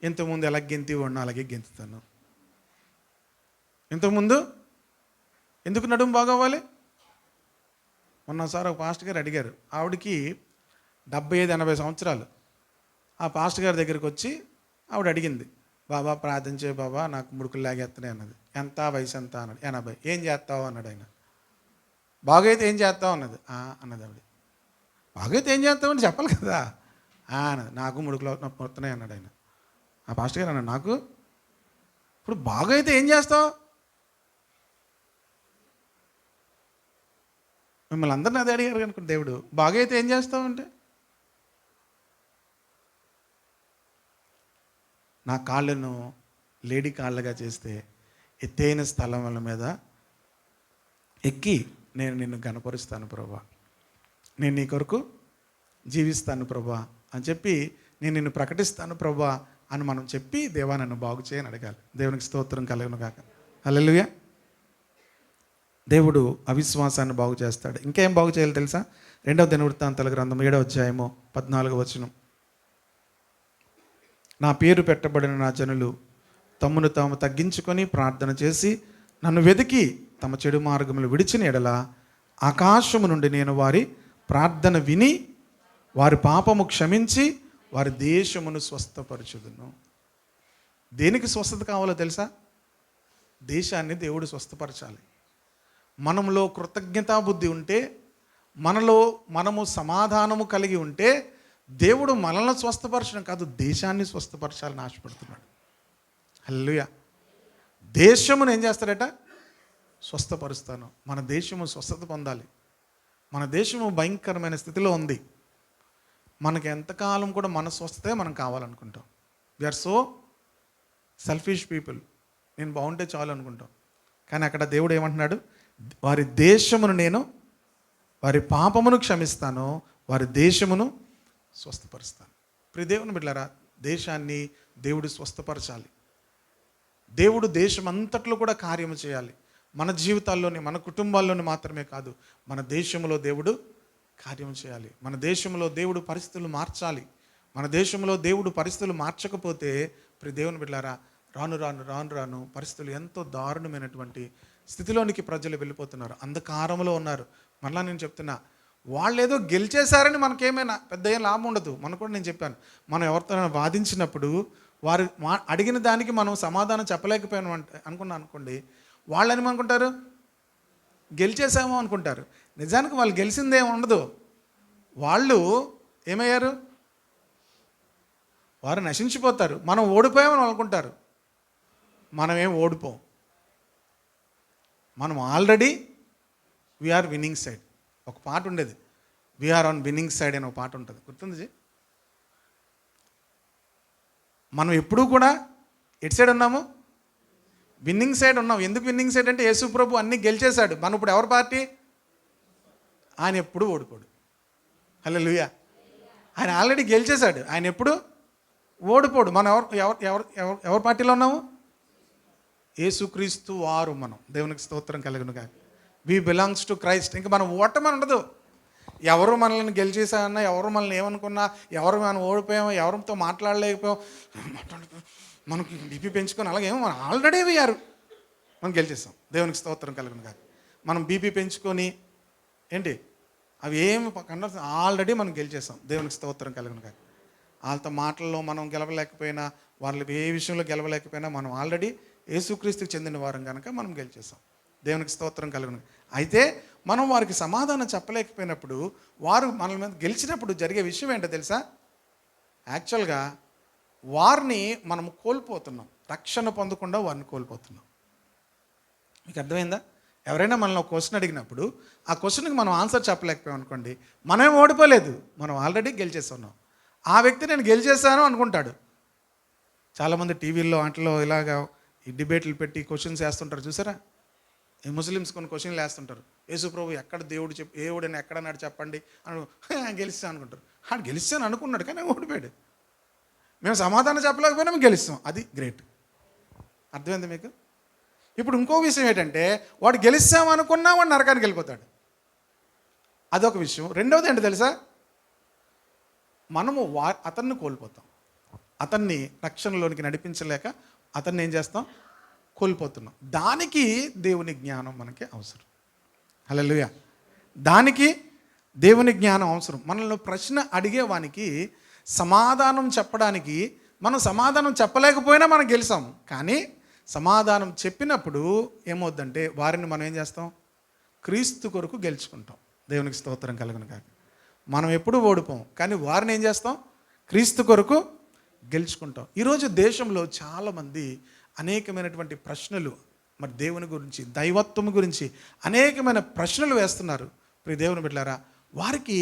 ఇంతకుముందు ఎలా గెంతి ఉన్నా అలాగే గెంతుతాను. ఇంతకుముందు ఎందుకు నడుము బాగవ్వాలి? మొన్నసారి ఒక పాస్టర్ గారు అడిగారు, ఆవిడకి 75-80 సంవత్సరాలు. ఆ పాస్టర్ గారి దగ్గరికి వచ్చి ఆవిడ అడిగింది, బాబా ప్రార్థన చేయ బాబా, నాకు ముడుకులు లాగేస్తున్నాయి అన్నది. ఎంత వయసు ఎంత అన్నాడు. 80. ఏం చేస్తావు అన్నాడు ఆయన. బాగైతే ఏం చేస్తావు అన్నది. అన్నది ఆవిడ. బాగైతే ఏం చేస్తావు అని చెప్పాలి కదా. అన్నది. నాకు ముడుకులు నొప్పి వస్తున్నాయి అన్నాడు ఆయన. ఆ పాస్టర్ గారు అన్నాడు, నాకు ఇప్పుడు బాగైతే ఏం చేస్తావు? మిమ్మల్ని అందరినీ అదే అడిగారు అనుకుంటే దేవుడు, బాగైతే ఏం చేస్తావు అంటే, నా కాళ్ళను లేడీ కాళ్ళగా చేస్తే ఎత్తైన స్థలముల మీద ఎక్కి నేను నిన్ను గణపరుస్తాను ప్రభా, నేను నీ కొరకు జీవిస్తాను ప్రభా అని చెప్పి నేను నిన్ను ప్రకటిస్తాను ప్రభా అని మనం చెప్పి దేవా నన్ను బాగు చేయని అడగాలి. దేవునికి స్తోత్రం కలుగును గాక. హల్లెలూయా. దేవుడు అవిశ్వాసాన్ని బాగు చేస్తాడు. ఇంకేం బాగు చేయాలి తెలుసా? 2వ దినవృత్తాంతాల గ్రంథం 7వ అధ్యాయము 14వ వచనం. నా పేరు పెట్టబడిన నా జనులు తమ్మును తాము తగ్గించుకొని ప్రార్థన చేసి నన్ను వెతికి తమ చెడు మార్గములు విడిచిన ఎడల ఆకాశము నుండి నేను వారి ప్రార్థన విని వారి పాపము క్షమించి వారి దేశమును స్వస్థపరచుదును. దేనికి స్వస్థత కావాలో తెలుసా? దేశాన్ని దేవుడు స్వస్థపరచాలి. మనలో కృతజ్ఞతాబుద్ధి ఉంటే, మనము సమాధానము కలిగి ఉంటే దేవుడు మనల్ని స్వస్థపరచడం కాదు, దేశాన్ని స్వస్థపరచాలని ఆశపడుతున్నాడు. హల్లెలూయా. దేశమును ఏం చేస్తాడట? స్వస్థపరుస్తాను. మన దేశము స్వస్థత పొందాలి. మన దేశము భయంకరమైన స్థితిలో ఉంది. మనకి ఎంతకాలం కూడా మన స్వస్థతే మనం కావాలనుకుంటాం. We're so selfish people. నేను బాగుంటే చాలు అనుకుంటాం. కానీ అక్కడ దేవుడు ఏమంటున్నాడు? వారి దేశమును నేను వారి పాపమును క్షమిస్తాను, వారి దేశమును స్వస్థపరుస్తాను. ప్రియ దేవుని బిడ్డలారా, దేశాన్ని దేవుడు స్వస్థపరచాలి. దేవుడు దేశం అంతట్లో కూడా కార్యము చేయాలి. మన జీవితాల్లోని, మన కుటుంబాల్లోని మాత్రమే కాదు, మన దేశంలో దేవుడు కార్యము చేయాలి. మన దేశంలో దేవుడు పరిస్థితులు మార్చాలి. మన దేశంలో దేవుడు పరిస్థితులు మార్చకపోతే ప్రియ దేవుని బిడ్డలారా, రాను రాను రాను రాను పరిస్థితులు ఎంతో దారుణమైనటువంటి స్థితిలోనికి ప్రజలు వెళ్ళిపోతున్నారు. అంధకారంలో ఉన్నారు. మరలా నేను చెప్తున్నా, వాళ్ళు ఏదో గెలిచేశారని మనకేమైనా పెద్ద ఏం లాభం ఉండదు. మనకు కూడా నేను చెప్పాను, మనం ఎవరితో వాదించినప్పుడు వారు అడిగిన దానికి మనం సమాధానం చెప్పలేకపోయాను అనుకున్నాను అనుకోండి, వాళ్ళని అనుకుంటారు గెలిచేసామో అనుకుంటారు. నిజానికి వాళ్ళు గెలిచిందేం ఉండదు. వాళ్ళు ఏమయ్యారు? వారు నశించిపోతారు. మనం ఓడిపోయామని అనుకుంటారు. మనమేం ఓడిపోం. మనం ఆల్రెడీ వీఆర్ విన్నింగ్ సైడ్. ఒక పాట ఉండేది, వీఆర్ ఆన్ విన్నింగ్ సైడ్ అని ఒక పాట ఉంటుంది, గుర్తుంది? మనం ఎప్పుడూ కూడా ఎటు సైడ్ ఉన్నాము? విన్నింగ్ సైడ్ ఉన్నాం. ఎందుకు విన్నింగ్ సైడ్ అంటే యేసు ప్రభు అన్నీ గెలిచేశాడు. మనం ఇప్పుడు ఎవరి పార్టీ? ఆయన ఎప్పుడు ఓడిపోడు. హల్లెలూయా. ఆయన ఆల్రెడీ గెలిచేశాడు. ఆయన ఎప్పుడు ఓడిపోడు. మనం ఎవరి పార్టీలో ఉన్నాము? యేసుక్రీస్తు వారు మనం. దేవునికి స్తోత్రం కలుగును గాక. వి బిలాంగ్స్ టు క్రైస్ట్. ఇంకా మనం ఓటమని ఉండదు. ఎవరు మనల్ని గెలిచేసారన్నా, ఎవరు మనల్ని ఏమనుకున్నా, ఎవరు మనం ఓడిపోయామో, ఎవరితో మాట్లాడలేకపోయాం, మనకి బీపీ పెంచుకొని అలాగేమో మనం ఆల్రెడీ వేయారు, మనం గెలిచేసాం. దేవునికి స్తోత్రం కలుగును గాక. మనం బీపీ పెంచుకొని ఏంటి అవి ఏమి ఆల్రెడీ మనం గెలిచేసాం. దేవునికి స్తోత్రం కలుగును గాక. వాళ్ళతో మాటల్లో మనం గెలవలేకపోయినా, వాళ్ళు ఏ విషయంలో గెలవలేకపోయినా మనం ఆల్రెడీ యేసుక్రీస్తుకు చెందిన వారం కనుక మనం గెలిచేసాం. దేవునికి స్తోత్రం కలుగును. అయితే మనం వారికి సమాధానం చెప్పలేకపోయినప్పుడు, వారు మనల మీద గెలిచినప్పుడు జరిగే విషయం ఏంటో తెలుసా? యాక్చువల్గా వారిని మనం కోల్పోతున్నాం. రక్షణ పొందకుండా వారిని కోల్పోతున్నాం. మీకు అర్థమైందా? ఎవరైనా మనల్ని ఒక క్వశ్చన్ అడిగినప్పుడు ఆ క్వశ్చన్కి మనం ఆన్సర్ చెప్పలేకపోయాం అనుకోండి, మనమేం ఓడిపోలేదు, మనం ఆల్రెడీ గెలిచేస్తున్నాం. ఆ వ్యక్తి నేను గెలిచేశాను అనుకుంటాడు. చాలామంది టీవీల్లో వాటిలో ఇలాగా ఈ డిబేట్లు పెట్టి క్వశ్చన్స్ వేస్తుంటారు, చూసారా? ఈ ముస్లిమ్స్ కొన్ని క్వశ్చన్లు వేస్తుంటారు. యేసు ప్రభు ఎక్కడ దేవుడని ఎక్కడన్నాడు చెప్పండి అని గెలిస్తాను అనుకుంటారు. ఆడు గెలిస్తాను అనుకున్నాడు కానీ ఓడిపోయాడు. మేము సమాధానం చెప్పలేకపోయినా మేము గెలుస్తాం. అది గ్రేట్. అర్థమైంది మీకు? ఇప్పుడు ఇంకో విషయం ఏంటంటే, వాడు గెలిచామనుకున్నా వాడు నరకానికి వెళ్ళిపోతాడు. అదొక విషయం. రెండవది ఏంటో తెలుసా? మనము అతన్ని కోల్పోతాం. అతన్ని రక్షణలోనికి నడిపించలేక అతన్ని ఏం చేస్తాం? కోల్పోతున్నాం. దానికి దేవుని జ్ఞానం మనకి అవసరం. హల్లెలూయా. దానికి దేవుని జ్ఞానం అవసరం. మనల్ని ప్రశ్న అడిగేవానికి సమాధానం చెప్పడానికి, మనం సమాధానం చెప్పలేకపోయినా మనం గెలిచాం. కానీ సమాధానం చెప్పినప్పుడు ఏమవుద్దంటే వారిని మనం ఏం చేస్తాం? క్రీస్తు కొరకు గెలుచుకుంటాం. దేవునికి స్తోత్రం కలుగును గాక. మనం ఎప్పుడూ ఓడిపోం, కానీ వారిని ఏం చేస్తాం? క్రీస్తు కొరకు గెలుచుకుంటాం. ఈరోజు దేశంలో చాలామంది అనేకమైనటువంటి ప్రశ్నలు, మరి దేవుని గురించి, దైవత్వం గురించి అనేకమైన ప్రశ్నలు వేస్తున్నారు. ప్రియ దేవుని బిడ్డలారా, వారికి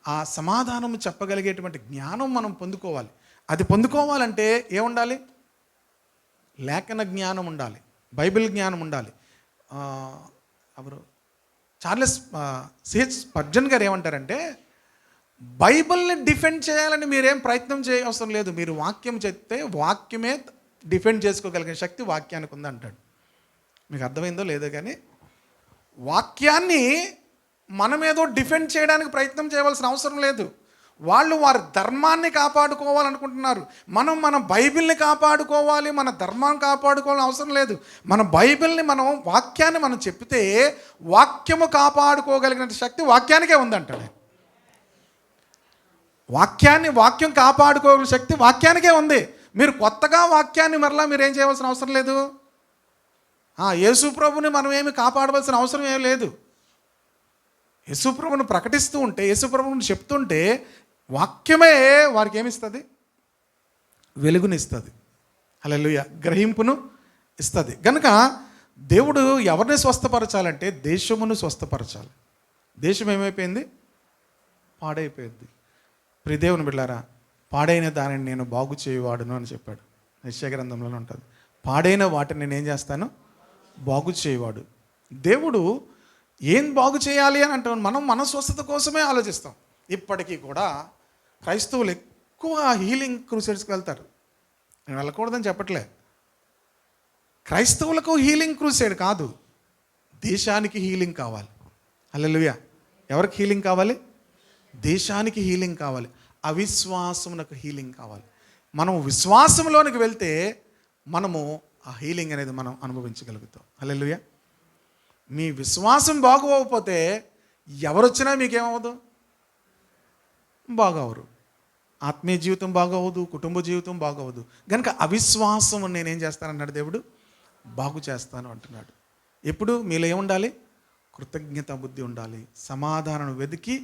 ఆ సమాధానం చెప్పగలిగేటువంటి జ్ఞానం మనం పొందుకోవాలి. అది పొందుకోవాలంటే ఏముండాలి? లేఖన జ్ఞానం ఉండాలి, బైబిల్ జ్ఞానం ఉండాలి. ఎవరు చార్లెస్ సిహెచ్ స్పర్జన్ గారు ఏమంటారంటే, బైబిల్ని డిఫెండ్ చేయాలని మీరేం ప్రయత్నం చేయవసరం లేదు. మీరు వాక్యం చెప్తే వాక్యమే డిఫెండ్ చేసుకోగలిగిన శక్తి వాక్యానికి ఉంది అంటాడు. మీకు అర్థమైందో లేదో కానీ, వాక్యాన్ని మనమేదో డిఫెండ్ చేయడానికి ప్రయత్నం చేయవలసిన అవసరం లేదు. వాళ్ళు వారి ధర్మాన్ని కాపాడుకోవాలనుకుంటున్నారు. మన బైబిల్ని కాపాడుకోవాలి, మన ధర్మాన్ని కాపాడుకోవాలని అవసరం లేదు. మన బైబిల్ని, వాక్యాన్ని మనం చెప్తే వాక్యము కాపాడుకోగలిగిన శక్తి వాక్యానికే ఉందంటాడు. వాక్యం కాపాడుకోగలిగిన శక్తి వాక్యానికే ఉంది. మీరు కొత్తగా వాక్యాన్ని మరలా మీరు ఏం చేయవలసిన అవసరం లేదు. యేసు ప్రభుని మనం ఏమి కాపాడవలసిన అవసరం ఏం లేదు. యేసు ప్రభుని ప్రకటిస్తూ ఉంటే, యేసు ప్రభుని చెప్తుంటే వాక్యమే వారికి ఏమిస్తుంది? వెలుగునిస్తుంది. హల్లెలూయా. గ్రహింపును ఇస్తుంది. కనుక దేవుడు ఎవరిని స్వస్థపరచాలంటే దేశమును స్వస్థపరచాలి. దేశం ఏమైపోయింది? పాడైపోయింది. ప్రియ దేవుని బిడ్డలారా, పాడైన దానిని నేను బాగు చేయవాడును అని చెప్పాడు. యెషయా గ్రంథంలోనే ఉంటుంది. పాడైన వాటిని నేను ఏం చేస్తాను? బాగు చేయవాడు. దేవుడు ఏం బాగు చేయాలి అని అంటాం? మనం మన స్వస్థత కోసమే ఆలోచిస్తాం. ఇప్పటికీ కూడా క్రైస్తవులు ఎక్కువ హీలింగ్ క్రూసైడ్స్కి వెళ్తారు. నేను వెళ్ళకూడదని చెప్పట్లే. క్రైస్తవులకు హీలింగ్ క్రూసైడ్ కాదు, దేశానికి హీలింగ్ కావాలి. హల్లెలూయా. ఎవరికి హీలింగ్ కావాలి? దేశానికి హీలింగ్ కావాలి. అవిశ్వాసమునకు హీలింగ్ కావాలి. మనం విశ్వాసంలోనికి వెళ్తే మనము ఆ హీలింగ్ అనేది మనం అనుభవించగలుగుతాం. హల్లెలూయా. మీ విశ్వాసం బాగోకపోతే ఎవరొచ్చినా మీకేమవ్వదు? బాగోవరు. ఆత్మీయ జీవితం బాగోవదు, కుటుంబ జీవితం బాగోవదు. కనుక అవిశ్వాసం నేనేం చేస్తానన్నాడు దేవుడు? బాగు చేస్తాను అంటున్నాడు. ఎప్పుడు మీలో ఏముండాలి? కృతజ్ఞత బుద్ధి ఉండాలి. సమాధానం వెతికి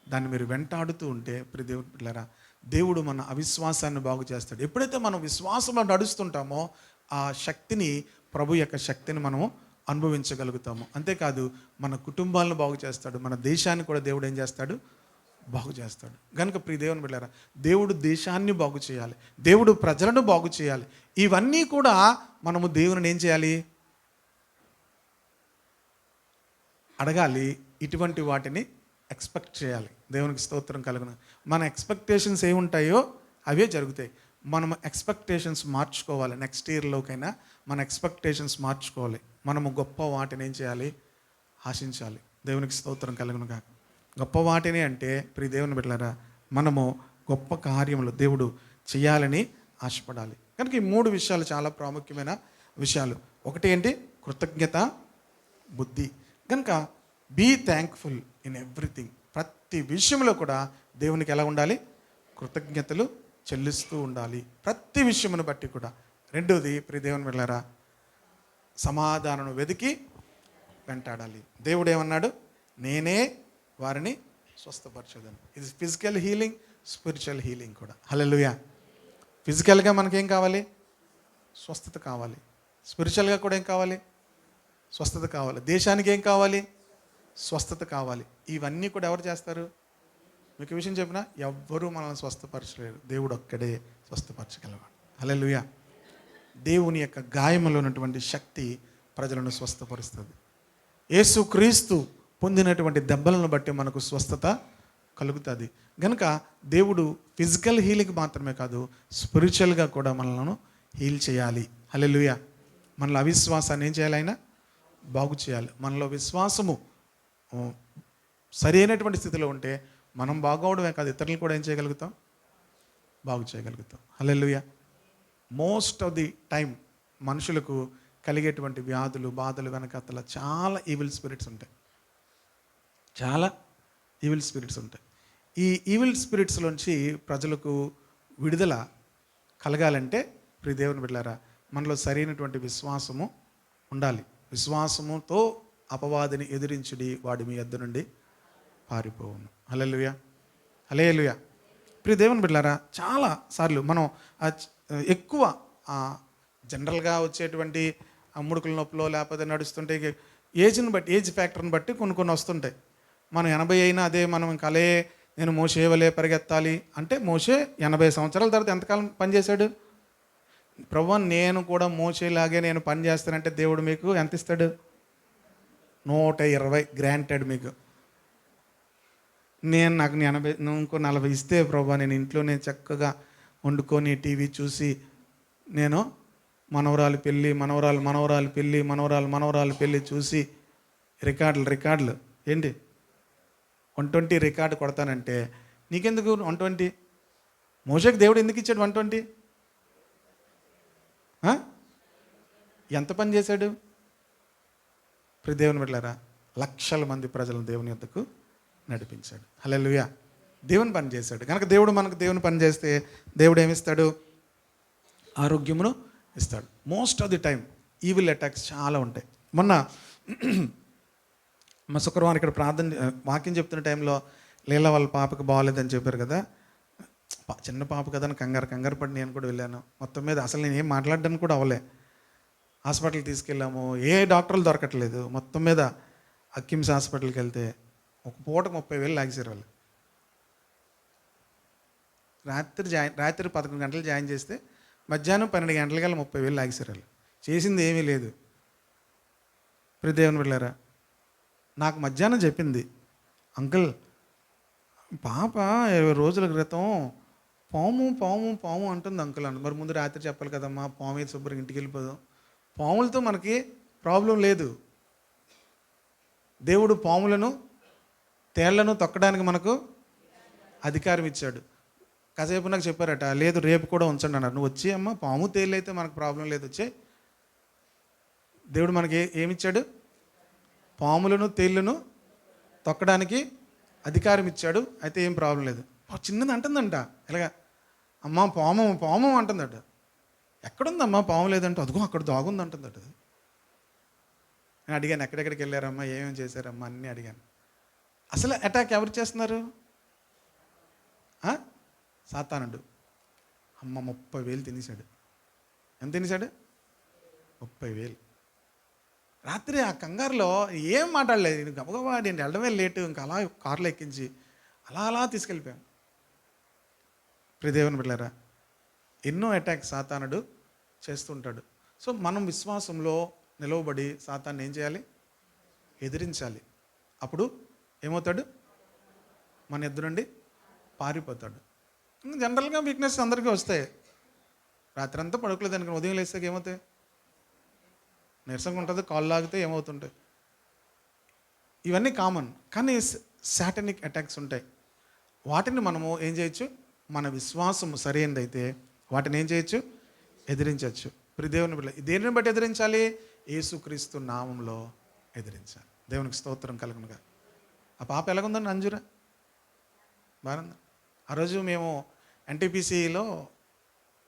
దాన్ని మీరు వెంటాడుతూ ఉంటే ప్రియ దేవుని బిడ్డలారా, దేవుడు మన అవిశ్వాసాన్ని బాగు చేస్తాడు. ఎప్పుడైతే మనం విశ్వాసంలో నడుస్తుంటామో ఆ శక్తిని, ప్రభు యొక్క శక్తిని మనము అనుభవించగలుగుతాము. అంతేకాదు మన కుటుంబాలను బాగు చేస్తాడు, మన దేశాన్ని కూడా దేవుడు ఏం చేస్తాడు? బాగు చేస్తాడు. కనుక ప్రియ దేవుని బిడ్డలారా, దేవుడు దేశాన్ని బాగు చేయాలి, దేవుడు ప్రజలను బాగు చేయాలి. ఇవన్నీ కూడా మనము దేవుని ఏం చేయాలి? అడగాలి. ఇటువంటి వాటిని ఎక్స్పెక్ట్ చేయాలి. దేవునికి స్తోత్రం కలుగును. మన ఎక్స్పెక్టేషన్స్ ఏముంటాయో అవే జరుగుతాయి. మనం ఎక్స్పెక్టేషన్స్ మార్చుకోవాలి. నెక్స్ట్ ఇయర్లోకైనా మన ఎక్స్పెక్టేషన్స్ మార్చుకోవాలి. మనము గొప్ప వాటిని ఏం చేయాలి? ఆశించాలి. దేవునికి స్తోత్రం కలుగును కాక. గొప్ప వాటిని అంటే ప్రియ దేవుని బిడ్డలారా, మనము గొప్ప కార్యములు దేవుడు చేయాలని ఆశపడాలి. కనుక ఈ 3 విషయాలు చాలా ప్రాముఖ్యమైన విషయాలు. ఒకటి ఏంటి? కృతజ్ఞత బుద్ధి. కనుక బీ థ్యాంక్ఫుల్ ఇన్ ఎవ్రీథింగ్. ప్రతి విషయంలో కూడా దేవునికి ఎలా ఉండాలి? కృతజ్ఞతలు చెల్లిస్తూ ఉండాలి, ప్రతి విషయమును బట్టి కూడా. రెండోది ప్రియ దేవుని బిడ్డలారా, సమాధానం వెతికి వెంటాడాలి. దేవుడు ఏమన్నాడు? నేనే వారిని స్వస్థపరచదను. ఇది ఫిజికల్ హీలింగ్, స్పిరిచువల్ హీలింగ్ కూడా. హల్లెలూయా. ఫిజికల్గా మనకేం కావాలి? స్వస్థత కావాలి. స్పిరిచువల్గా కూడా ఏం కావాలి? స్వస్థత కావాలి. దేశానికి ఏం కావాలి? స్వస్థత కావాలి. ఇవన్నీ కూడా ఎవరు చేస్తారు? మీకు విషయం చెప్పినా ఎవ్వరూ మనల్ని స్వస్థపరచలేరు. దేవుడు ఒక్కడే స్వస్థపరచగలవాడు. హల్లెలూయా. దేవుని యొక్క గాయములో ఉన్నటువంటి శక్తి ప్రజలను స్వస్థపరుస్తుంది. యేసుక్రీస్తు పొందినటువంటి దెబ్బలను బట్టి మనకు స్వస్థత కలుగుతుంది. కనుక దేవుడు ఫిజికల్ హీలింగ్ మాత్రమే కాదు, స్పిరిచువల్గా కూడా మనలను హీల్ చేయాలి. హల్లెలూయా. మనలో అవిశ్వాసాన్ని ఏం చేయాలి ఆయన? బాగు చేయాలి. మనలో విశ్వాసము సరైనటువంటి స్థితిలో ఉంటే మనం బాగోవడమే కాదు, ఇతరులు కూడా ఏం చేయగలుగుతాం? బాగు చేయగలుగుతాం. హల్లెలూయా. మోస్ట్ ఆఫ్ ది టైం మనుషులకు కలిగేటువంటి వ్యాధులు, బాధలు వెనకాతల చాలా ఈవిల్ స్పిరిట్స్ ఉంటాయి. చాలా ఈవిల్ స్పిరిట్స్ ఉంటాయి. ఈ ఈవిల్ స్పిరిట్స్లోంచి ప్రజలకు విడుదల కలగాలంటే ప్రియ దేవుని బిడ్డలారా, మనలో సరైనటువంటి విశ్వాసము ఉండాలి. విశ్వాసముతో అపవాదిని ఎదిరించుడి, వాడి మీ యొద్ద నుండి పారిపోవును. హల్లెలూయా, హల్లెలూయా. ప్రియ దేవుని బిడ్డలారా, చాలా సార్లు మనం ఎక్కువ జనరల్గా వచ్చేటువంటి ముడుకుల నొప్పులో లేకపోతే నడుస్తుంటే ఏజ్ని బట్టి, ఏజ్ ఫ్యాక్టర్ని బట్టి కొన్ని వస్తుంటాయి. మనం 80 అయినా అదే మనం ఇంకా అలే నేను మోషే వలే పరిగెత్తాలి అంటే, మోషే 80 సంవత్సరాల తర్వాత ఎంతకాలం పనిచేశాడు? ప్రభువా నేను కూడా మోషేలాగే నేను పని చేస్తానంటే దేవుడు మీకు ఎంత ఇస్తాడు? 120 గ్రాంటెడ్ మీకు. నాకు 80, ఇంకో 40 ఇస్తే ప్రభువా నేను ఇంట్లోనే చక్కగా వండుకొని టీవీ చూసి నేను మనవరాలు పెళ్ళి చూసి రికార్డులు ఏంటి 120 రికార్డు కొడతానంటే నీకెందుకు 120? మోషేకి దేవుడు ఎందుకు ఇచ్చాడు 120? ఎంత పని చేశాడు? ప్రియ దేవుని బిడ్డలారా, లక్షల మంది ప్రజలను దేవుని యొద్దకు నడిపించాడు. హల్లెలూయా. దేవుని పని చేశాడు కనుక దేవుని పని చేస్తే దేవుడు ఏమిస్తాడు? ఆరోగ్యమును ఇస్తాడు. Most of the time evil attacks చాలా ఉంటాయి. మొన్న మా శుక్రవారం ఇక్కడ వాక్యం చెప్తున్న టైంలో లీలా వాళ్ళ పాపకు బాగాలేదని చెప్పారు కదా. చిన్న పాప కదా అని కంగారు పడి నేను కూడా వెళ్ళాను. మొత్తం మీద అసలు నేను ఏం మాట్లాడడానికి కూడా అవ్వలే. హాస్పిటల్కి తీసుకెళ్ళాము, ఏ డాక్టర్లు దొరకట్లేదు. మొత్తం మీద కిమ్స్ హాస్పిటల్కి వెళ్తే ఒక పూటకు 30,000 లాగేసారు వాళ్ళు. రాత్రి 11 గంటలు జాయిన్ చేస్తే మధ్యాహ్నం 12 గంటలకల్లా 30,000 లాగేసారు వాళ్ళు. చేసింది ఏమీ లేదు. ప్రియ దేవుని బిడ్డలారా, నాకు మధ్యాహ్నం చెప్పింది, అంకుల్ పాప 20 రోజుల క్రితం పాము అంటుంది అంకుల్ అని. మరి ముందు రాత్రి చెప్పాలి కదమ్మా, పాము అయితే శుభ్రంగా ఇంటికి వెళ్ళిపోదాం. పాములతో మనకి ప్రాబ్లం లేదు. దేవుడు పాములను తేళ్లను తొక్కడానికి మనకు అధికారం ఇచ్చాడు. కాసేపు నాకు చెప్పారట, లేదు రేపు కూడా ఉంచండి అన్నారు. నువ్వు వచ్చి అమ్మ పాము తేళ్ళు అయితే మనకు ప్రాబ్లం లేదు, వచ్చే దేవుడు మనకి ఏమిచ్చాడు? పాములను తేళ్లను తొక్కడానికి అధికారం ఇచ్చాడు. అయితే ఏం ప్రాబ్లం లేదు. చిన్నది అంటుందంట, ఇలాగా అమ్మ పాము అంటుందట. ఎక్కడుందమ్మా పాము లేదంటే, అదిగో అక్కడ దాగుంది అంటుందట. నేను అడిగాను, ఎక్కడెక్కడికి వెళ్ళారమ్మా, ఏమేమి చేశారమ్మా అన్నీ అడిగాను. అసలు అటాక్ ఎవరు చేస్తున్నారు? సాతానుడు. అమ్మ 30,000 తినేశాడు. ఎంత తినేశాడు? 30,000. రాత్రి ఆ కంగారులో ఏం మాట్లాడలేదు. నేను గబగబా నేను వెళ్ళడమే లేటు, ఇంకా అలా కారులో ఎక్కించి అలా తీసుకెళ్ళిపోయాను. ప్రియ దేవుని బిడ్డలారా, ఎన్నో అటాక్స్ సాతానుడు చేస్తుంటాడు. సో మనం విశ్వాసంలో నిలవబడి సాతాన్ని ఏం చేయాలి? ఎదిరించాలి. అప్పుడు ఏమవుతాడు? మన ఎదురు నుండి పారిపోతాడు. జనరల్గా వీక్నెస్ అందరికీ వస్తాయి. రాత్రి అంతా పడుకోలేదు అనుకుని ఉదయం లేస్తాక ఏమవుతాయి? నీరసంగా ఉంటుంది, కాళ్ళు లాగితే ఏమవుతుంటాయి. ఇవన్నీ కామన్. కానీ సాటనిక్ అటాక్స్ ఉంటాయి. వాటిని మనము ఏం చేయొచ్చు? మన విశ్వాసము సరైనదైతే వాటిని ఏం చేయొచ్చు? ఎదిరించవచ్చు. ప్రియ దేవుని బిడ్డ, దేనిని బట్టి ఎదిరించాలి? యేసుక్రీస్తు నామంలో ఎదిరించాలి. దేవునికి స్తోత్రం కలుగునుగా. ఆ పాప ఎలాగుందండి? అంజురా బాగుందా? ఆ రోజు మేము ఎన్టీపీసీలో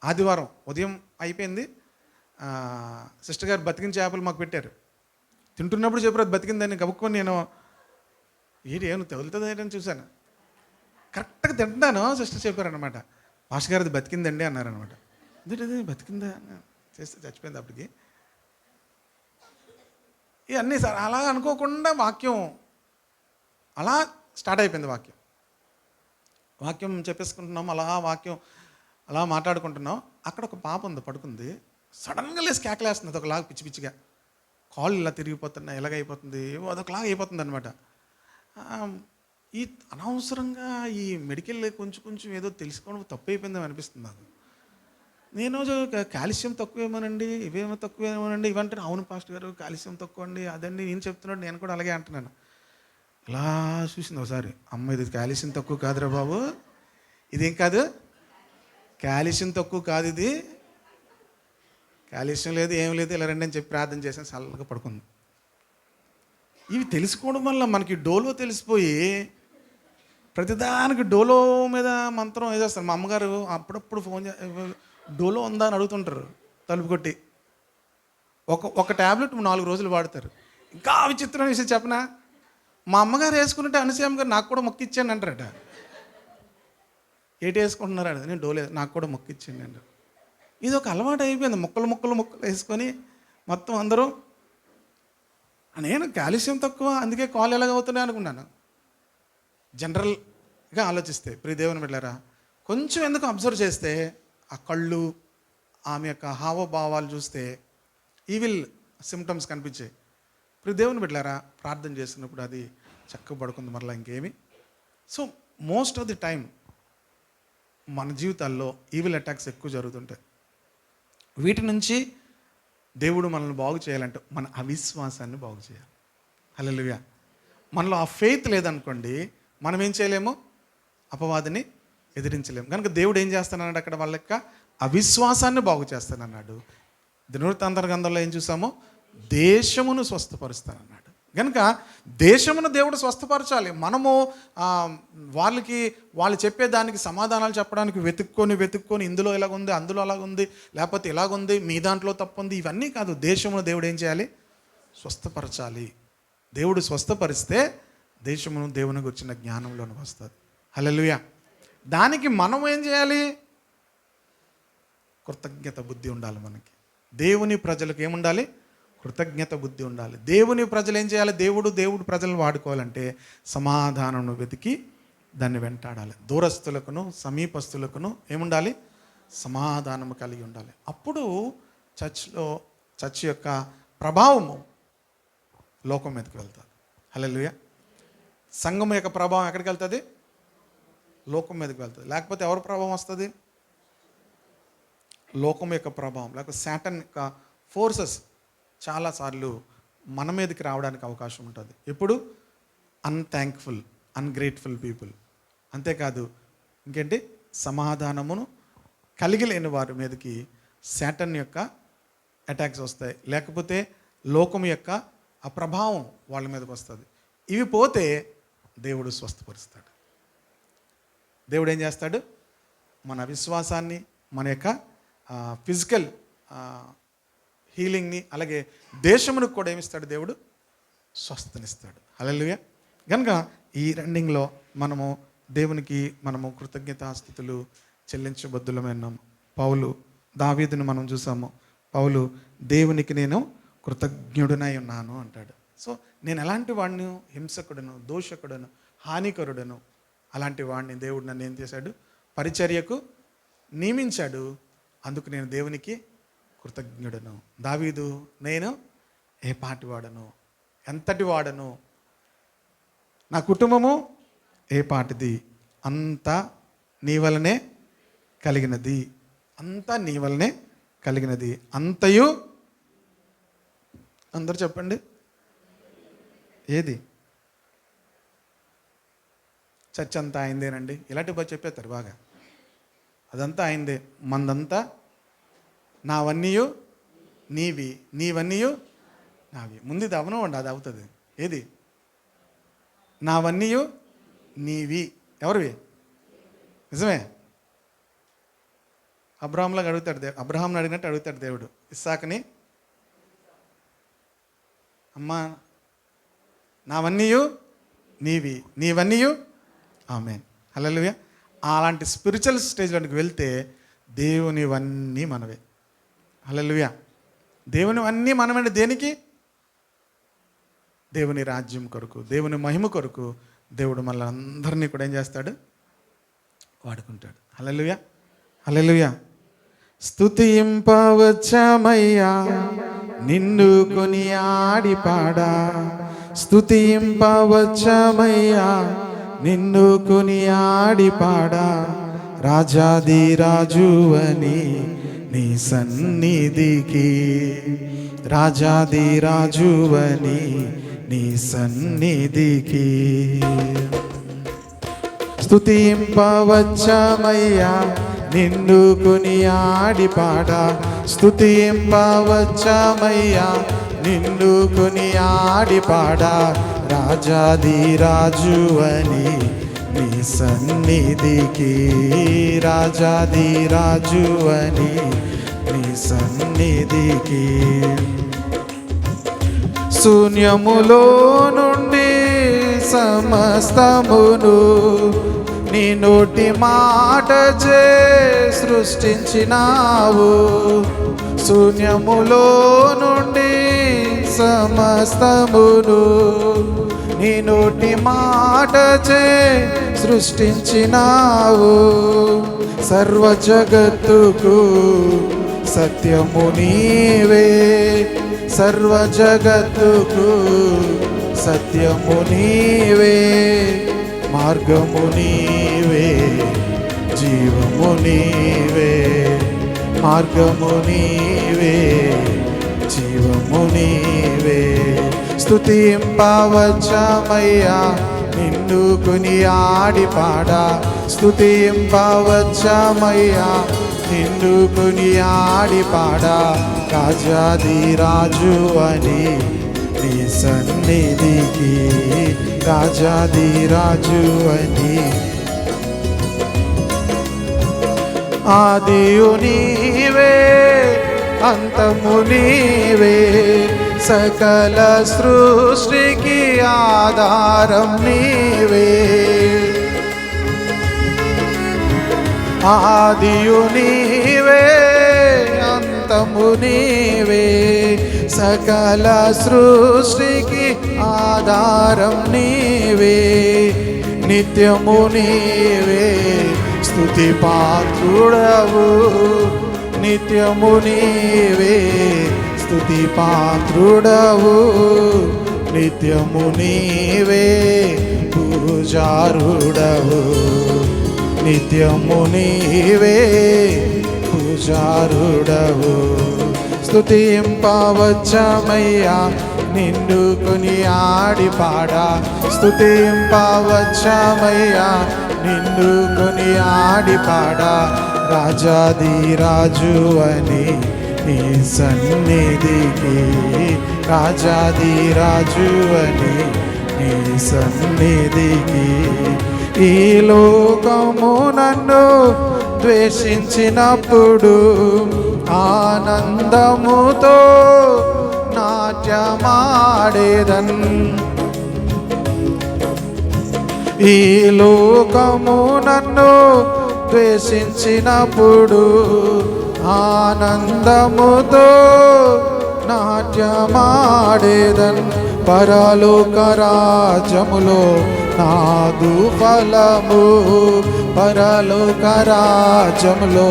ఆదివారం ఉదయం అయిపోయింది. సిస్టర్ గారు బతికిన చేపలు మాకు పెట్టారు. తింటున్నప్పుడు చెప్పారు అది బతికిందని. గబుక్కొని నేను ఏమో తగులుతుంది అని చూశాను. కరెక్ట్గా తింటున్నాను, సిస్టర్ చెప్పారనమాట, పాస్టర్ గారు అది బతికిందండి అన్నారనమాట. అది బతికిందా చేస్తే చచ్చిపోయింది అప్పటికి. ఇవన్నీ సార్ అలా అనుకోకుండా వాక్యం అలా స్టార్ట్ అయిపోయింది. వాక్యం చెప్పేసుకుంటున్నాం, వాక్యం అలా మాట్లాడుకుంటున్నాం. అక్కడ ఒక పాప ఉంది, పడుకుంది. సడన్గా లేసి కేకలేస్తుంది ఒకలాగా పిచ్చిగా. కాళ్ళు ఇలా తిరిగిపోతున్నాయి, ఎలాగైపోతుంది, అదొకలాగా అయిపోతుంది అనమాట. ఈ అనవసరంగా ఈ మెడికల్ కొంచెం ఏదో తెలుసుకోవడం తప్పు అయిపోయిందని అనిపిస్తుంది నాకు. నేను కాల్షియం తక్కువేమోనండి, ఇవేమో తక్కువేమోనండి, ఇవంటే అవును పాస్టర్ గారు కాల్షియం తక్కువ అండి, అదండి నేను చెప్తున్నాడు, నేను కూడా అలాగే అంటున్నాను. ఇలా చూసింది ఒకసారి, అమ్మ ఇది కాల్షియం తక్కువ కాదురా బాబు, ఇదేం కాదు, కాల్షియం తక్కువ కాదు, ఇది కాల్షియం లేదు ఏం లేదు, ఇలా రండి అని చెప్పి ప్రార్థన చేసాను, చల్లగా పడుకుంది. ఇవి తెలుసుకోవడం వల్ల మనకి డోలో తెలిసిపోయి ప్రతిదానికి డోలో మీద మంత్రం వేసేస్తారు. మా అమ్మగారు అప్పుడప్పుడు ఫోన్ డోలో ఉందా అని అడుగుతుంటారు తలుపు కొట్టి. ఒక ట్యాబ్లెట్ 4 రోజులు వాడతారు. ఇంకా విచిత్రమైన విషయం చెప్పనా, మా అమ్మగారు వేసుకుంటే అనసూయమ్మ గారు నాకు కూడా మొక్కిచ్చాను అంటారట. ఏటి వేసుకుంటున్నారు అంటే నేను డోలే, నాకు కూడా మొక్కిచ్చాను అండి. ఇది ఒక అలవాటు అయిపోయింది, ముక్కలు వేసుకొని మొత్తం అందరూ. నేను కాల్షియం తక్కువ అందుకే కాళ్ళు ఎలాగవుతున్నాయి అనుకున్నాను. జనరల్గా ఆలోచిస్తే ప్రియ దేవుని బిడ్డలారా, కొంచెం ఎందుకు అబ్జర్వ్ చేస్తే ఆ కళ్ళు, ఆమె యొక్క హావభావాలు చూస్తే ఈవిల్ సిమ్టమ్స్ కనిపించాయి. ప్రియ దేవుని బిడ్డలారా, ప్రార్థన చేసినప్పుడు అది చక్కగా పడుకుంది మరలా ఇంకేమి. So most of the time మన జీవితాల్లో ఈవిల్ అటాక్స్ ఎక్కువ జరుగుతుంటాయి. వీటి నుంచి దేవుడు మనల్ని బాగు చేయాలంటే మన అవిశ్వాసాన్ని బాగు చేయాలి. హల్లెలూయా. మనలో ఆ ఫెయిత్ లేదనుకోండి, మనం ఏం చేయలేము, అపవాదిని ఎదిరించలేము. కనుక దేవుడు ఏం చేస్తానన్నాడు అక్కడ, వాళ్ళ యొక్క అవిశ్వాసాన్ని బాగు చేస్తానన్నాడు. దినవృత్తాంతర గ్రంథంలో ఏం చూసామో, దేశమును స్వస్థపరుస్తానన్నాడు. కనుక దేశమును దేవుడు స్వస్థపరచాలి. మనము వాళ్ళు చెప్పేదానికి సమాధానాలు చెప్పడానికి వెతుక్కొని ఇందులో ఇలాగుంది, అందులో అలాగుంది, లేకపోతే ఇలాగుంది, మీ దాంట్లో తప్పు ఉంది, ఇవన్నీ కాదు. దేశమును దేవుడు ఏం చేయాలి, స్వస్థపరచాలి. దేవుడు స్వస్థపరిస్తే దేశమును దేవుని గురించిన జ్ఞానంలోనికి వస్తుంది. హల్లెలూయా. దానికి మనం ఏం చేయాలి, కృతజ్ఞత బుద్ధి ఉండాలి. మనకి దేవుని ప్రజలకు ఏముండాలి, కృతజ్ఞత బుద్ధి ఉండాలి. దేవుని ప్రజలు ఏం చేయాలి, దేవుడు ప్రజలను వాడుకోవాలంటే సమాధానం వెతికి దాన్ని వెంటాడాలి. దూరస్తులకును సమీపస్తులకును ఏముండాలి, సమాధానము కలిగి ఉండాలి. అప్పుడు చర్చ్ యొక్క ప్రభావము లోకం మీదకి వెళ్తుంది. హల్లెలూయా. సంఘం యొక్క ప్రభావం ఎక్కడికి వెళ్తుంది, లోకం మీదకి వెళ్తుంది. లేకపోతే ఎవరి ప్రభావం వస్తుంది, లోకం యొక్క ప్రభావం, లేకపోతే సాటన్ యొక్క ఫోర్సెస్ చాలాసార్లు మన మీదకి రావడానికి అవకాశం ఉంటుంది. ఎప్పుడు అన్థ్యాంక్ఫుల్, అన్గ్రేట్ఫుల్ పీపుల్. అంతేకాదు ఇంకేంటి, సమాధానమును కలిగి లేని వారి మీదకి సాటన్ యొక్క అటాక్స్ వస్తాయి. లేకపోతే లోకం యొక్క ఆ ప్రభావం వాళ్ళ మీదకి వస్తుంది. ఇవి పోతే దేవుడు స్వస్థపరుస్తాడు. దేవుడు ఏం చేస్తాడు, మన విశ్వాసాన్ని, మన యొక్క ఫిజికల్ హీలింగ్ని, అలాగే దేశమునికి కూడా ఏమిస్తాడు, దేవుడు స్వస్థనిస్తాడు. హల్లెలూయా. కనుక ఈ రెండింగ్లో మనము దేవునికి కృతజ్ఞతాస్తుతులు చెల్లించబద్దులమైనాం. దావీదును మనం చూసాము. పౌలు దేవునికి నేను కృతజ్ఞుడనై ఉన్నాను అంటాడు. సో నేను ఎలాంటి వాడిని, హింసకుడను, దోషకుడను, హానికరుడను, అలాంటి వాడిని దేవుడు నన్ను ఏం చేశాడు, పరిచర్యకు నియమించాడు. అందుకు నేను దేవునికి కృతజ్ఞుడను. దావీదు, నేను ఏ పాటి వాడను, ఎంతటి వాడను, నా కుటుంబము ఏ పాటిది, అంతా నీ వలనే కలిగినది, అంతా నీ వలనే కలిగినది, అంతయు, అందరూ చెప్పండి, ఏది, చర్చ్ అంతా అయిందేనండి, ఇలాంటి బాగా చెప్పేస్తారు బాగా, అదంతా అయిందే, మందంతా నావన్నీయు నీవి, నీవన్నీయు నావి. ముందు ఇది అవనవండి, అది అవుతుంది. ఏది, నావన్నీయు నీవి, ఎవరివి, నిజమే. అబ్రహాంలాగా అడుగుతాడు అబ్రహాంని అడిగినట్టు అడుగుతాడు దేవుడు ఇస్సాకుని, అమ్మా నావన్నీయు నీవి, నీవన్నీయు ఆమేన్. హల్లెలూయా. అలాంటి స్పిరిచువల్ స్టేజ్లోకి వెళ్తే దేవునివన్నీ మనవే. హల్లెలూయా. దేవునివన్నీ మనమండి. దేనికి, దేవుని రాజ్యం కొరకు, దేవుని మహిమ కొరకు దేవుడు మళ్ళీ అందరినీ కూడా ఏం చేస్తాడు, వాడుకుంటాడు. హల్లెలూయా. హల్లెలూయా. స్తుతింపవచ్చమయ్యా నిన్ను కొనియాడి పాడా, స్తుతింపవచ్చమయ్యా నిన్ను కొనియాడి పాడా, రాజాది రాజువని నీ సన్నిధికి, రాజాది రాజువని నీ సన్నిధికి స్తుతింపవచ్చమయ్యా, నిన్ను కొనియాడి పాడ. స్తుతింపవచ్చమయ్యా, నిన్ను కొనియాడి పాడ. రాజాది రాజువని నీ సన్నిధికి, రాజాది రాజువని నీ సన్నిధికి శూన్యములో నుండి సమస్తమును నీ నోటి మాట చే సృష్టించినావు. శూన్యములో నుండి సమస్తమును నీ నోటి మాట చే సృష్టించినావు. సర్వ జగత్తుకు సత్యము నీవే, సర్వ జగత్తుకు సత్యము నీవే, మార్గము నీవే, జీవము నీవే, మార్గము నీవే, జీవము నీవే. స్తుతింపవచ్చమయ్యా, నిన్ను కొనియాడి పాడ. స్తుతింపవచ్చమయ్యా, నిన్ను కొనియాడి పాడ. రాజాది రాజువని నీ సన్నిధికి, రాజాది రాజువని. ఆదియు నీవే, అంతము నీవే, సకల సృష్టికి ఆధారం నీవే. ఆదియు నీవే, అంతము నీవే, సకల సృష్టికి ఆధారం నీవే. నిత్యము నీవే, స్తుతి పాత్రుడవు. నిత్యము నీవే, స్తుతి పాత్రుడవు. నిత్యము నీవే, పూజారుడవు. నిత్యము నీవే, పూజారుడవు. స్తుతింపవచ్చమయ్యా, నిన్ను కొనియాడి పాడ. స్తుతింపవచ్చమయ్యా, నిన్ను కొనియాడి పాడ. రాజాది రాజువని నీ సన్నిధికి, రాజాది రాజువని నీ సన్నిధికి. ఈ లోకము నన్ను ద్వేషించినప్పుడు ఆనందముతో నాట్యమాడేదన్. ఈ లోకము నన్ను ద్వేషించినప్పుడు ఆనందముతో నాట్యమాడేదన్. పరలోక రాజ్యములో నాదు ఫలము, పరలోక రాజ్యములో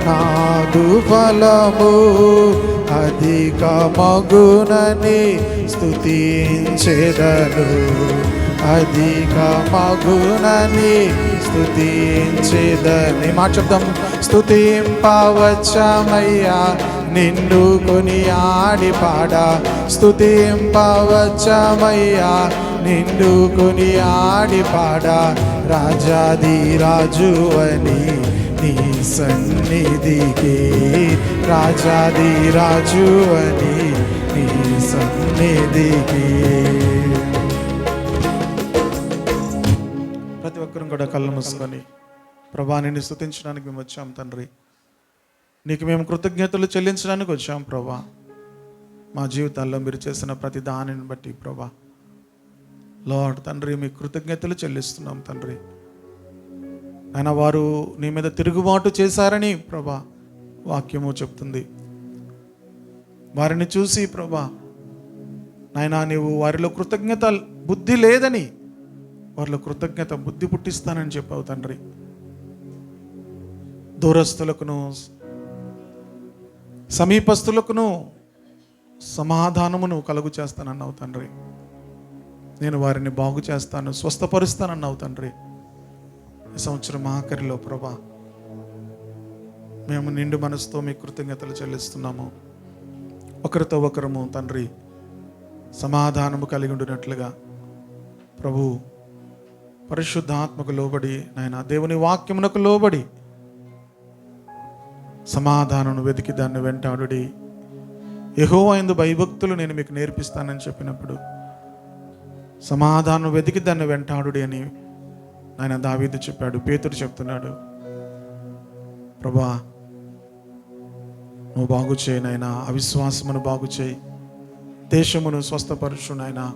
నాదు ఫలము. అధిక మగునని స్తుతించెదను, అధిక మగునని స్తుతించెదని. మాట చెప్దాం. స్తుతింపవచ్చమయ్యా, నిన్ను కొనియాడి పాడ. స్తుతింపవచ్చమయ్యా, నిన్ను కొనియాడి పాడ. రాజాది రాజువని నీ సన్నిధికి, రాజాది రాజువని నీ సన్నిధికి. ప్రతి ఒక్కరు కూడా కళ్ళు మూసుకొని, ప్రభా నిన్ను స్తుతించడానికి మేము వచ్చాం తండ్రి. నీకు మేము కృతజ్ఞతలు చెల్లించడానికి వచ్చాం ప్రభా. మా జీవితాల్లో మీరు చేసిన ప్రతి దానిని బట్టి ప్రభా, లార్డ్ తండ్రి మీ కృతజ్ఞతలు చెల్లిస్తున్నాం తండ్రి. ఆయన వారు నీ మీద తిరుగుబాటు చేశారని ప్రభా వాక్యము చెప్తుంది. వారిని చూసి ప్రభా నాయనా నీవు వారిలో కృతజ్ఞత బుద్ధి లేదని వారిలో కృతజ్ఞత బుద్ధి పుట్టిస్తానని చెప్పావు తండ్రి. దూరస్తులకును సమీపస్తులకును సమాధానమును కలుగు చేస్తానన్నావు తండ్రి. నేను వారిని బాగు చేస్తాను, స్వస్థపరుస్తానన్నావు తండ్రి. ఈ సంవత్సరం ఆఖరిలో ప్రభా మేము నిండు మనసుతో మీ కృతజ్ఞతలు చెల్లిస్తున్నాము. ఒకరితో ఒకరము తండ్రి సమాధానము కలిగి ఉండినట్లుగా ప్రభు పరిశుద్ధాత్మకు లోబడి నాయన దేవుని వాక్యమునకు లోబడి సమాధానమును వెతికి దాన్ని వెంటాడుడి. యెహోవా యందు భయభక్తులు నేను మీకు నేర్పిస్తానని చెప్పినప్పుడు సమాధానం వెతికి దాన్ని వెంటాడుడి అని నాయన దావీదు చెప్పాడు. పేతురు చెప్తున్నాడు, ప్రభా నువ్వు బాగు చేయి నాయనా, అవిశ్వాసమును బాగు చేయి, దేశమును స్వస్థపరచు నాయనా,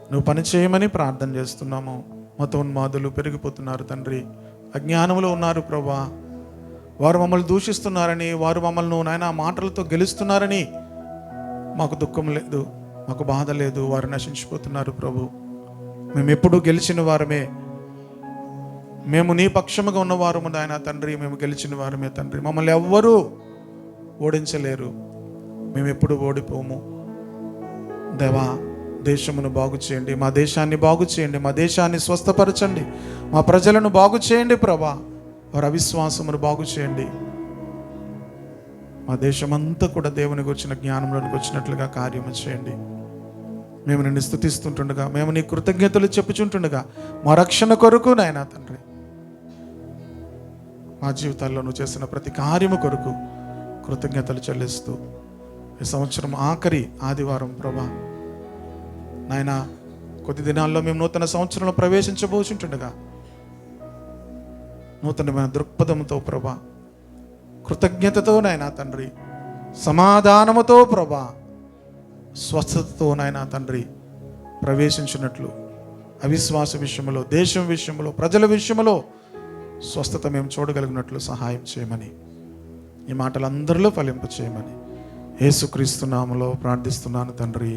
నువ్వు పని చేయమని ప్రార్థన చేస్తున్నాము. మతోన్మాదులు పెరిగిపోతున్నారు తండ్రి, అజ్ఞానములో ఉన్నారు ప్రభా. వారు మమ్మల్ని దూషిస్తున్నారని, వారు మమ్మల్ని నాయన మాటలతో గెలుస్తున్నారని మాకు దుఃఖం లేదు, మాకు బాధ లేదు. వారు నశించిపోతున్నారు ప్రభు. మేము ఎప్పుడూ గెలిచిన వారమే, మేము నీ పక్షముగా ఉన్నవారము నాయన తండ్రి, మేము గెలిచిన వారమే తండ్రి. మమ్మల్ని ఎవ్వరూ ఓడించలేరు, మేము ఎప్పుడు ఓడిపోము. దేవా దేశమును బాగు చేయండి, మా దేశాన్ని బాగు చేయండి, మా దేశాన్ని స్వస్థపరచండి, మా ప్రజలను బాగు చేయండి ప్రభా. వారి అవిశ్వాసమును బాగు చేయండి. మా దేశమంతా కూడా దేవునికి వచ్చిన జ్ఞానంలోనికి వచ్చినట్లుగా కార్యము చేయండి. మేము నిన్ను స్తుతిస్తుంటుండగా, మేము నీ కృతజ్ఞతలు చెప్పుచుంటుండగా మా రక్షణ కొరకు నాయనా తండ్రి, మా జీవితాల్లో నువ్వు చేసిన ప్రతి కార్యము కొరకు కృతజ్ఞతలు చెల్లిస్తూ ఈ సంవత్సరం ఆఖరి ఆదివారం ప్రభా నాయన, కొద్ది దినాల్లో మేము నూతన సంవత్సరంలో ప్రవేశించబోచుంటుండగా నూతనమైన దృక్పథంతో ప్రభా, కృతజ్ఞతతో నాయనా తండ్రి, సమాధానముతో ప్రభా, స్వస్థతతో నాయనా తండ్రి ప్రవేశించినట్లు అవిశ్వాస విషయంలో, దేశం విషయంలో, ప్రజల విషయంలో స్వస్థత మేము చూడగలిగినట్లు సహాయం చేయమని, ఈ మాటలు అందరిలో ఫలింప చేయమని యేసుక్రీస్తు నామములో ప్రార్థిస్తున్నాను తండ్రి.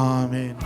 ఆమేన్.